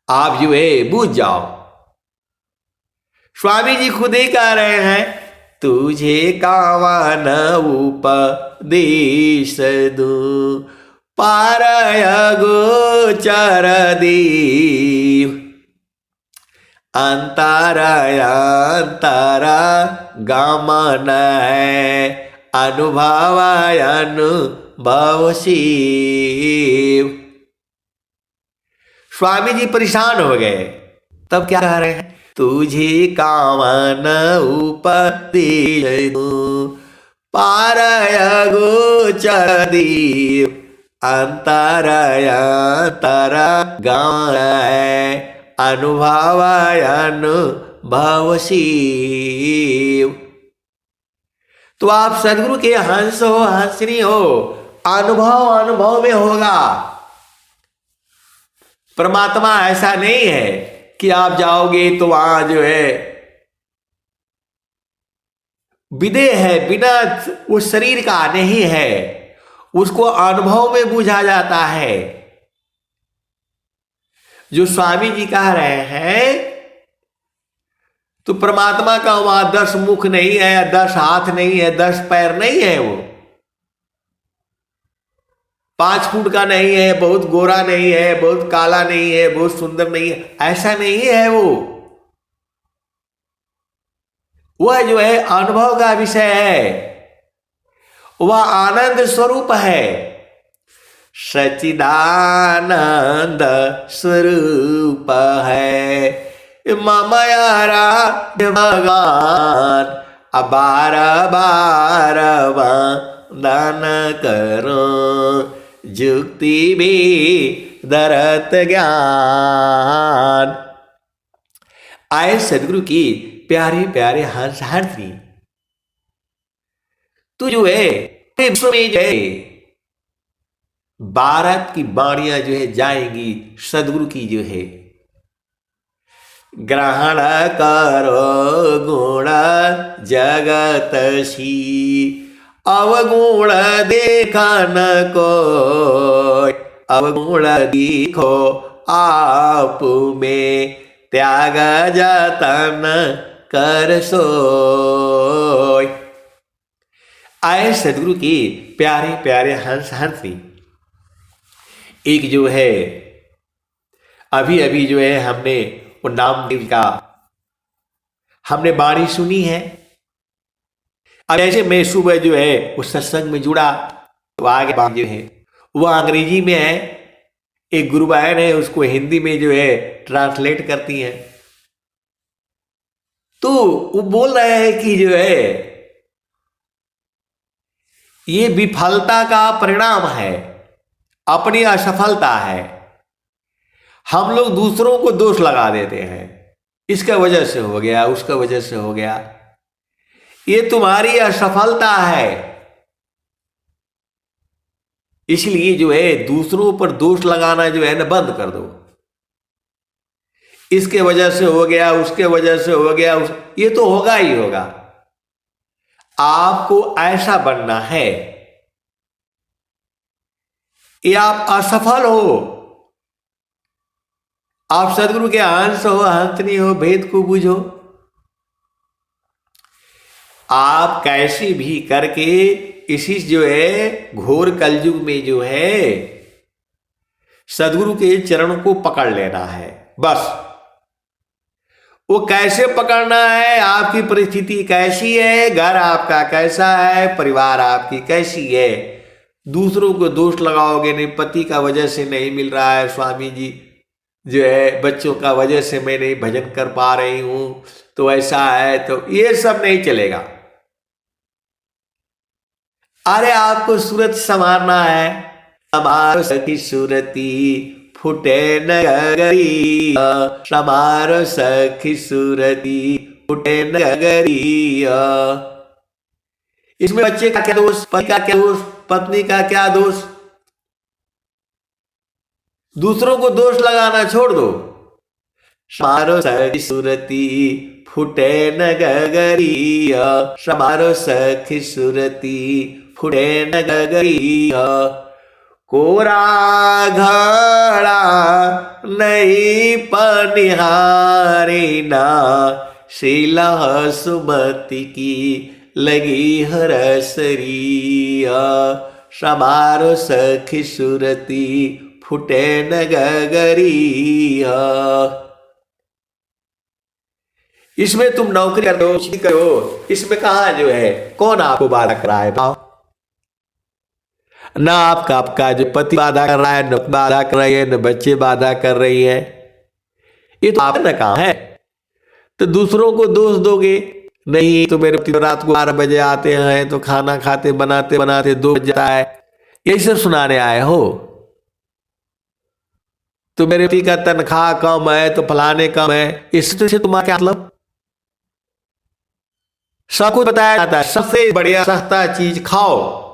आप जो है बूझ जाओ। स्वामी जी खुद ही कह रहे हैं, तुझे कावन उपदेश दूं, पारय गोचर दीव। अंतर गमन है, अनुभव अनुभव शिव। स्वामी जी परेशान हो गए, तब क्या कह रहे हैं? तुझे कामन उपदेश दूं, पारय गोचर दीव। अंतर गमन है, अनुभव अनुभव शिव। तो आप सदगुरु के हंस हो, हंसनी हो, अनुभव अनुभव में होगा। परमात्मा ऐसा नहीं है कि आप जाओगे तो वहां जो है विदेह है, बिना उस शरीर का नहीं है, उसको अनुभव में बुझा जाता है। जो स्वामी जी कह रहे हैं, तो परमात्मा का वहां 10 मुख नहीं है, 10 हाथ नहीं है, 10 पैर नहीं है। वो 5 फुट का नहीं है, बहुत गोरा नहीं है, बहुत काला नहीं है, बहुत सुंदर नहीं है, ऐसा नहीं है। वह जो है अनुभव का विषय है, वह आनंद स्वरूप है, सच्चिदानंद स्वरूप है। ममयारा भगवान, बार बार वंदन करो, जुक्ति भी दरत ज्ञान। आए सदगुरु की प्यारे प्यारे हंस हंसी। तू जो है विश्व में जो है भारत की बाणियां जो है जाएंगी सदगुरु की जो है। ग्रहण करो गुण जगत सी, अवगुण देखन को, अवगुण दिखो आप में, त्याग जतन कर सोय। आए सदगुरु की प्यारे प्यारे हंस हंसी। एक जो है अभी अभी जो है हमने वो नामदेव का हमने बाणी सुनी है। अब ऐसे मैं सुबह जो है उस सत्संग में जुड़ा, तो आगे बात जो है वह अंग्रेजी में है, एक गुरुबहन है उसको हिंदी में जो है ट्रांसलेट करती है। तो वो बोल रहे हैं कि जो है ये विफलता का परिणाम है, अपनी असफलता है। हम लोग दूसरों को दोष लगा देते हैं, इसका वजह से हो गया, उसका वजह से हो गया। ये तुम्हारी असफलता है, इसलिए जो है दूसरों पर दोष लगाना जो है ना बंद कर दो। इसके वजह से हो गया, उसके वजह से हो गया, ये तो होगा ही होगा। आपको ऐसा बनना है कि आप असफल हो, आप सदगुरु के अंश हो, हंसनी हो, भेद को बुझो। आप कैसे भी करके इसी जो है घोर कलयुग में जो है सदगुरु के चरण को पकड़ लेना है। बस वो कैसे पकड़ना है, आपकी परिस्थिति कैसी है, घर आपका कैसा है, परिवार आपकी कैसी है। दूसरों को दोष लगाओगे नहीं, पति का वजह से नहीं मिल रहा है स्वामी जी, जो है बच्चों का वजह से मैं नहीं भजन कर पा रही हूँ, तो ऐसा है, तो ये सब नहीं चलेगा। अरे आपको सूरत संवारना है। समारो सखी सूरती फुटे नगरी, समारो सखी सूरती फुटे नगरी। इसमें बच्चे का क्या दोष, पति का क्या दोष, पत्नी का क्या दोष? दूसरों को दोष लगाना छोड़ दो। समारो सखी सूरती फुटे नगरी, समारो सखी सूरती फुटे नगरी। कोरा घड़ा नहीं पनिहारी ना, शीला सुमति की लगी हरसरिया। समारो सखी सूरती फुटे नगरिया। इसमें तुम नौकरी करो, इसमें कहा जो है, कौन आपको बाधा कर रहा है? बताओ ना। आपका जो पति बाधा कर रहा है, न बाधा कर रही है, न बच्चे बाधा कर रही है। ये तो आपका काम है। तो दूसरों को दोष दोगे? नहीं, तो मेरे पति रात को 12 बजे आते हैं, तो खाना खाते बनाते बनाते 2 बज जाता है, यही सब सुनाने आए हो? तो मेरे पति का तनख्वाह कम है, तो फलाने कम है, इससे तुम्हारा क्या मतलब? सब कुछ बताया जाता है। सबसे बढ़िया सस्ता चीज खाओ,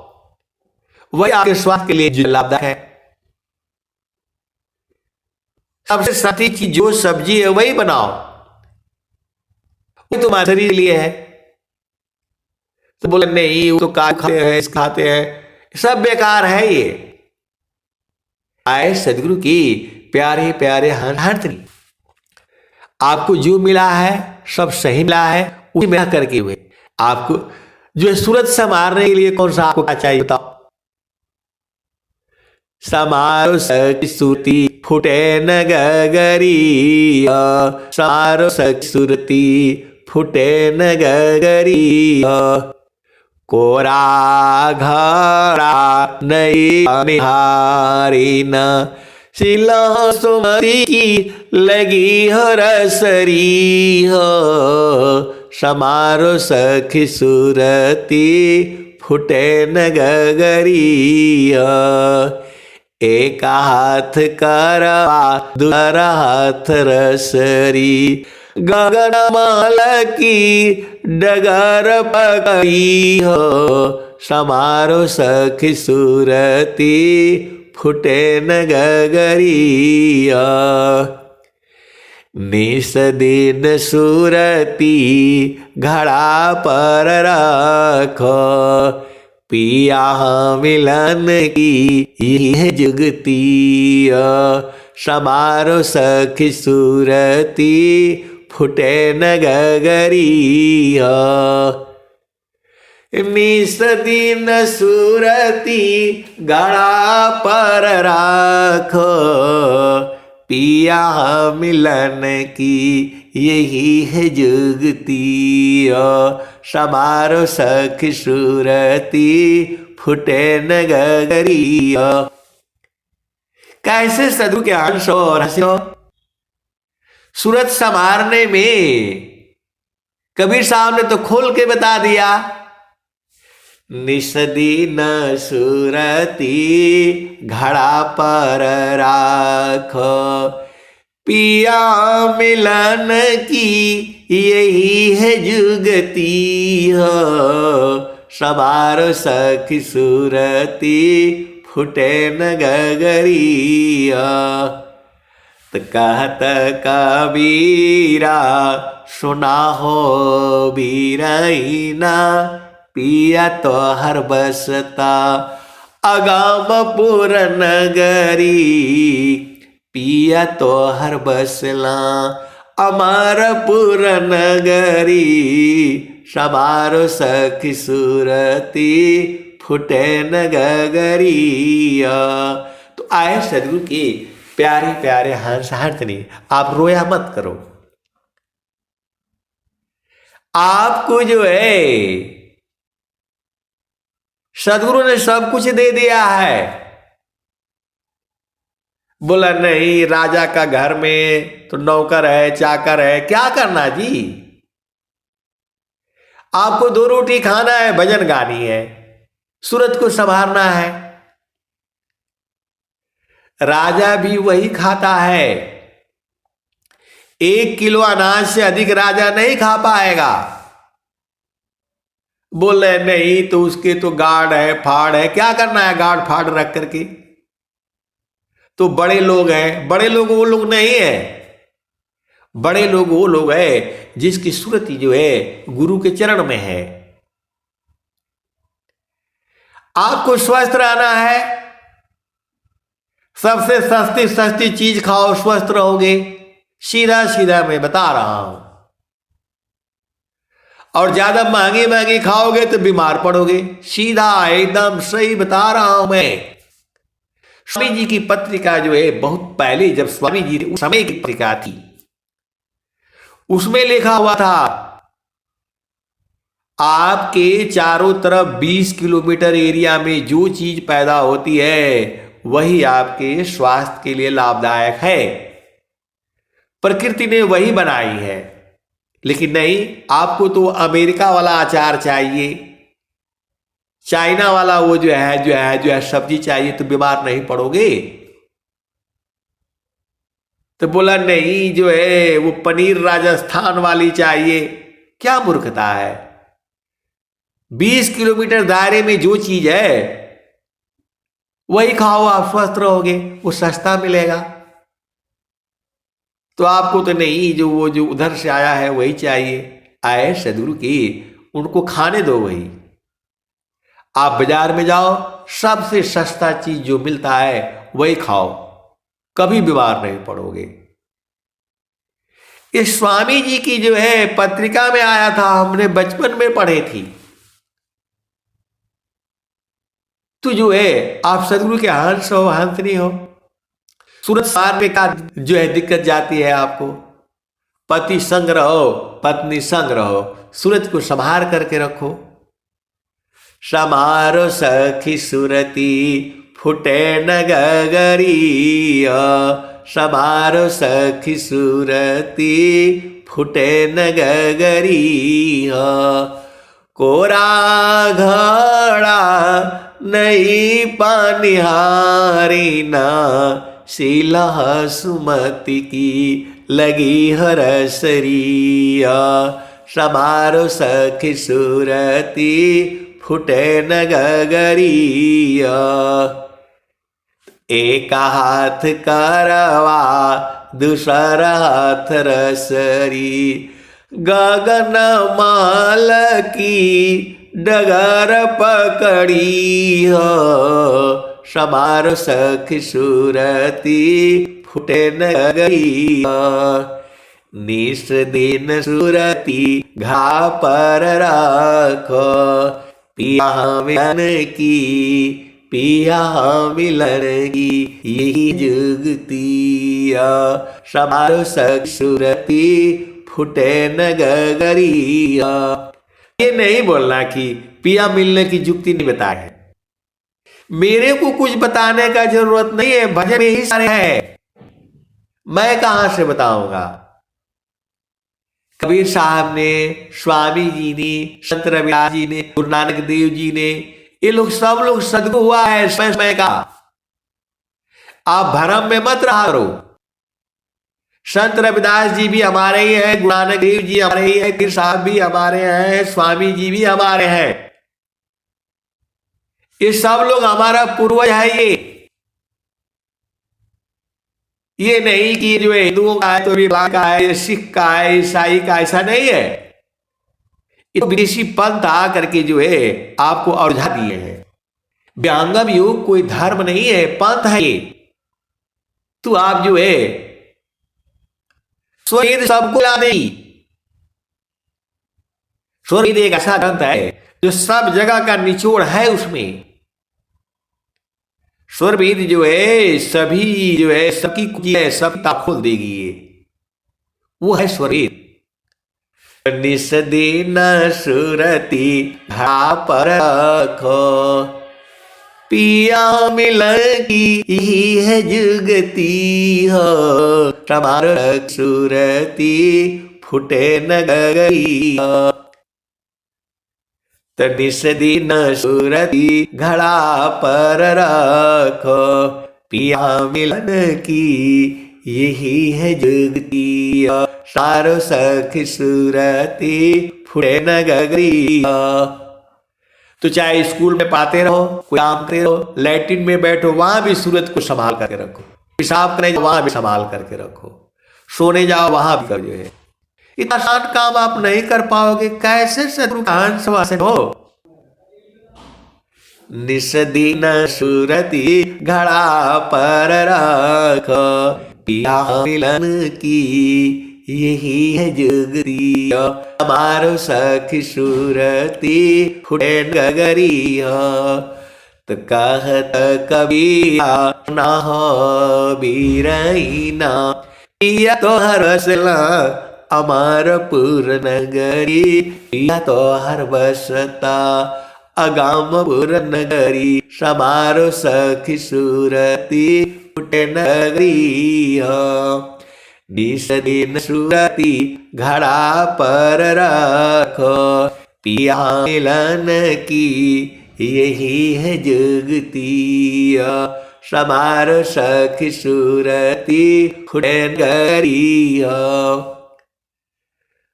वही आपके स्वास्थ्य के लिए लाभदायक है। सबसे सस्ती चीज जो सब्जी है वही बनाओ, वही तुम्हारे शरीर के लिए है। तो बोले नहीं, वो तो खाते हैं, खाते हैं, सब बेकार है। ये आए सदगुरु की प्यारे प्यारे हंसनी, आपको जो मिला है सब सही मिला है, उसी में करके हुए। आपको जो सूरत संवारने के लिए कौन सा आपको क्या चाहिए बताओ? समारो सखी सूरती फुटे नगरी, समारो सखी सूरती फुटे नगरी। कोरा घड़ा नहीं निहारी न, शीला सुमति की लगी हरसरी। समारो सखी सूरती फुटे नगरी। एक हाथ करवा दूसरा हाथ रसरी, गगन माल की डगर पकड़ी हो। समारो सखी सूरती फुटे नगरी। निस दिन सूरती घड़ा पर रखो, पिया मिलन की यह जुगती। समारो सखी सूरती फुटे नगरी। निस दिन सूरती घड़ा पर राखो, पिया मिलन की यही है जुगती। समारो सखी सूरती फुटे नगरी। कैसे सदगुरु के अंश और हंसो सूरत संवारने में कबीर साहब ने तो खोल के बता दिया। निसदीन सूरती घड़ा पर राखो, पिया मिलन की यही है जुगती हो। समारो सखी सूरती फुटे नगरी। तो कहत कबीरा सुना हो बीरैना, पिया तो हर बसता अगामपुर नगरी। पिया तो हर बसला अमरपुर नगरी। समारो सखी सूरती फुटे नगरी। तो आए सदगुरु की प्यारे प्यारे हंस हंसनी, आप रोया मत करो। आपको जो है सदगुरु ने सब कुछ दे दिया है। बोला नहीं, राजा का घर में तो नौकर है चाकर है, क्या करना जी? आपको 2 रोटी खाना है, भजन गानी है, सूरत को संभालना है। राजा भी वही खाता है। 1 किलो अनाज से अधिक राजा नहीं खा पाएगा। बोल रहे नहीं तो उसके तो गाड़ है, फाड़ है, क्या करना है गाड़ फाड़ रख करके? तो बड़े लोग हैं। बड़े लोग वो लोग नहीं है। बड़े लोग वो लोग है जिसकी सुरति जो है गुरु के चरण में है। आपको स्वस्थ रहना है, सबसे सस्ती सस्ती चीज खाओ, स्वस्थ रहोगे। सीधा सीधा मैं बता रहा हूं। और ज्यादा महंगी महंगी खाओगे तो बीमार पड़ोगे। सीधा एकदम सही बता रहा हूं मैं। स्वामी जी की पत्रिका जो है बहुत पहले, जब स्वामी जी उस समय की पत्रिका थी, उसमें लिखा हुआ था आपके चारों तरफ 20 किलोमीटर एरिया में जो चीज पैदा होती है वही आपके स्वास्थ्य के लिए लाभदायक है। प्रकृति ने वही बनाई है। लेकिन नहीं, आपको तो अमेरिका वाला अचार चाहिए, चाइना वाला वो जो है सब्जी चाहिए, तो बीमार नहीं पड़ोगे। तो बोला नहीं जो है वो पनीर राजस्थान वाली चाहिए। क्या मूर्खता है। 20 किलोमीटर दायरे में जो चीज है वही खाओ, आप स्वस्थ रहोगे, वो सस्ता मिलेगा। तो आपको तो नहीं, जो वो जो उधर से आया है वही चाहिए। आए सदगुरु की, उनको खाने दो वही। आप बाजार में जाओ, सबसे सस्ता चीज जो मिलता है वही खाओ, कभी बीमार नहीं पड़ोगे। इस स्वामी जी की जो है पत्रिका में आया था, हमने बचपन में पढ़े थी। तो जो है आप सदगुरु के हंस हो, हंसनी हो। सूरत सार में का जो है दिक्कत जाती है आपको। पति संग रहो, पत्नी संग रहो, सूरत को संभार करके रखो। समारो सखी सुरती फुटे न गगरिया, समारो सखी सुरती फुटे न गगरिया। कोरा घड़ा नहीं पानिहारी ना, शीला सुमति की लगी हरसरिया। समारो सखी सुरती फुटे न गगरिया। एक हाथ करवा दूसरा हाथ रसरी, गगन माल की डगर पकड़ी हो। समारो सखी सुरती फुटे न गगरिया। निस दिन सुरती घा पर राखो, पिया मिलन की, पिया मिलन की यही जुगतिया। समारो सखी सुरती फुटे न गगरिया। ये नहीं बोलना कि पिया मिलने की जुगती नहीं बताए है। मेरे को कुछ बताने का जरूरत नहीं है, भजन में ही सारे हैं, मैं कहां से बताऊंगा। कबीर साहब ने, स्वामी जी ने, संत रविदास जी ने, गुरु नानक देव जी ने, ये लोग सब लोग सदगुरु हुआ है समय का। आप भ्रम में मत रहा करो। संत रविदास जी भी हमारे ही हैं, गुरु नानक देव जी हमारे ही हैं, कबीर साहब भी हमारे हैं, स्वामी जी भी हमारे हैं। ये सब लोग हमारा पूर्वज है। ये नहीं कि जो हिंदुओं का है तो इस्लाम का है, सिख का है, ईसाई का, ऐसा नहीं है। ये तो विदेशी पंथ आकर के जो है आपको उलझा दिए हैं। व्यंगम योग कोई धर्म नहीं है, पंथ है ये। तो आप जो है स्ववेद सबको ला देगी। स्ववेद एक ऐसा ग्रंथ है जो सब जगह का निचोड़ है उसमें। स्वरवेद जो है सभी जो है सबकी कुंजी है, सब किताब खोल देगी ये, वो है स्वरवेद। निस दिन सुरती घा पर रखो, पिया मिलगी यही है जुगती हो। समारो सुरती फुटे न गगरिया। तो निस दिन सुरती घड़ा पर रखो, पिया मिलन की यही है जुगती, सारो सखी सुरती फुड़े नगरिया। तो चाहे स्कूल में पाते रहो, कोई काम करते रहो, लैट्रिन में बैठो वहां भी सूरत को संभाल करके रखो, पेशाब करें वहां भी संभाल करके रखो, सोने जाओ वहां भी जो है। इतना आसान काम आप नहीं कर पाओगे, कैसे सदगुरु का हंस वासन हो। निस दिन सुरती घड़ा पर रखो, पिया मिलन की यही है जुगती, हमारो सखी सुरती फुटे गगरिया। तो कहत कबीरा ना हो बीरईना, पिया तो हर बसला अमरपुर नगरी, पिया तो हर बसता अगामपुर नगरी, समारो सखी सुरती फुटे नगरिया। निस दिन सुरती घड़ा पर रखो, पिया मिलन की यही है जुगती, समारो सखी सुरती फुटे नगरिया।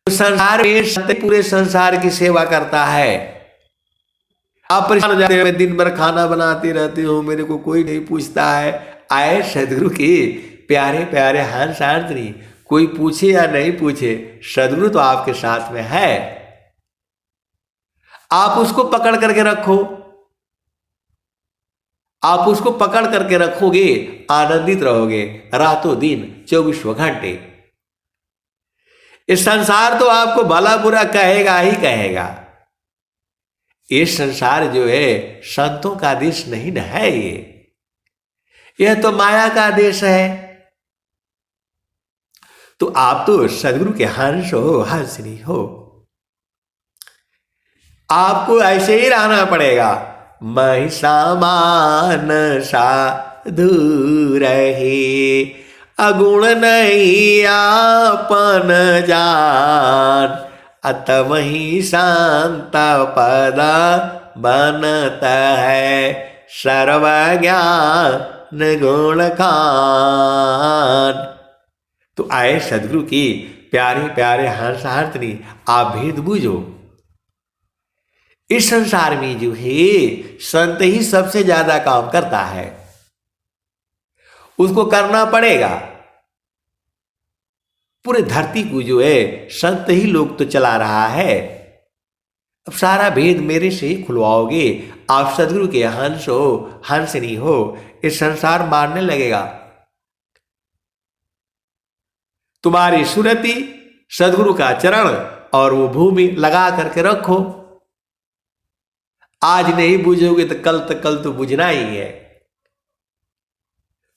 संसार में पूरे संसार की सेवा करता है। आप परेशान हो जाते हैं, मैं दिन भर खाना बनाती रहती हूँ, मेरे को कोई नहीं पूछता है। आए सदगुरु के प्यारे प्यारे हंस आंतरी, कोई पूछे या नहीं पूछे, सदगुरु तो आपके साथ में है। आप उसको पकड़ करके रखो, आप उसको पकड़ करके रखोगे, आनंदित रहोगे रातों दिन 24 घंटे। इस संसार तो आपको भला बुरा कहेगा ही कहेगा। ये संसार जो है संतों का देश नहीं न है, यह तो माया का देश है। तो आप तो सदगुरु के हंस हो, हंसनी हो, आपको ऐसे ही रहना पड़ेगा। मैं समान साधु रहे, अगुण नहीं आपन जान, अतमहि शांत पदा बनता है, सर्वज्ञान गुण खान। तो आए सदगुरु की प्यारे प्यारे हंस हंसनी, आप भेद बूझो। इस संसार में जो है संत ही सबसे ज्यादा काम करता है, उसको करना पड़ेगा। पूरे धरती को जो है संत ही लोग तो चला रहा है। अब सारा भेद मेरे से ही खुलवाओगे, आप सदगुरु के हंस हो, हंसनी हो, इस संसार मारने लगेगा। तुम्हारी सुरति सदगुरु का चरण और वो भूमि लगा करके रखो। आज नहीं बुझोगे तो कल तो बुझना ही है।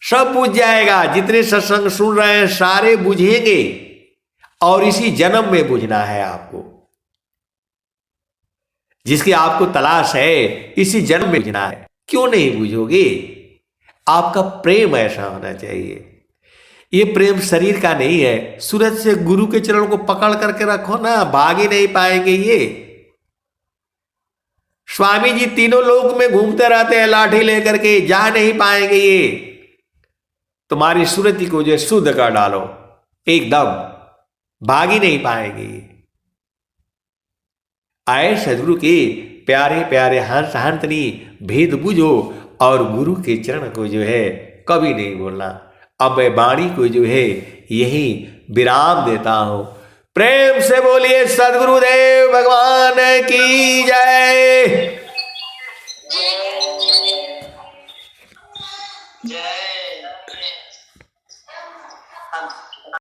सब बुझ जाएगा, जितने सत्संग सुन रहे हैं सारे बुझेंगे, और इसी जन्म में बुझना है आपको। जिसकी आपको तलाश है इसी जन्म में बुझना है। क्यों नहीं बुझोगे? आपका प्रेम ऐसा होना चाहिए। ये प्रेम शरीर का नहीं है। सूरज से गुरु के चरण को पकड़ करके रखो ना, भाग ही नहीं पाएंगे ये। स्वामी जी तीनों लोक में घूमते रहते हैं लाठी लेकर के, जा नहीं पाएंगे ये। तुम्हारी सुरति को जो शुद्ध कर डालो, एकदम भाग ही नहीं पाएंगे। आए सदगुरु के प्यारे प्यारे हंस हंसनी, भेद बुझो और गुरु के चरण को जो है कभी नहीं बोलना। अब मैं वाणी को जो है यही विराम देता हूं। प्रेम से बोलिए सदगुरुदेव भगवान की जय। जय।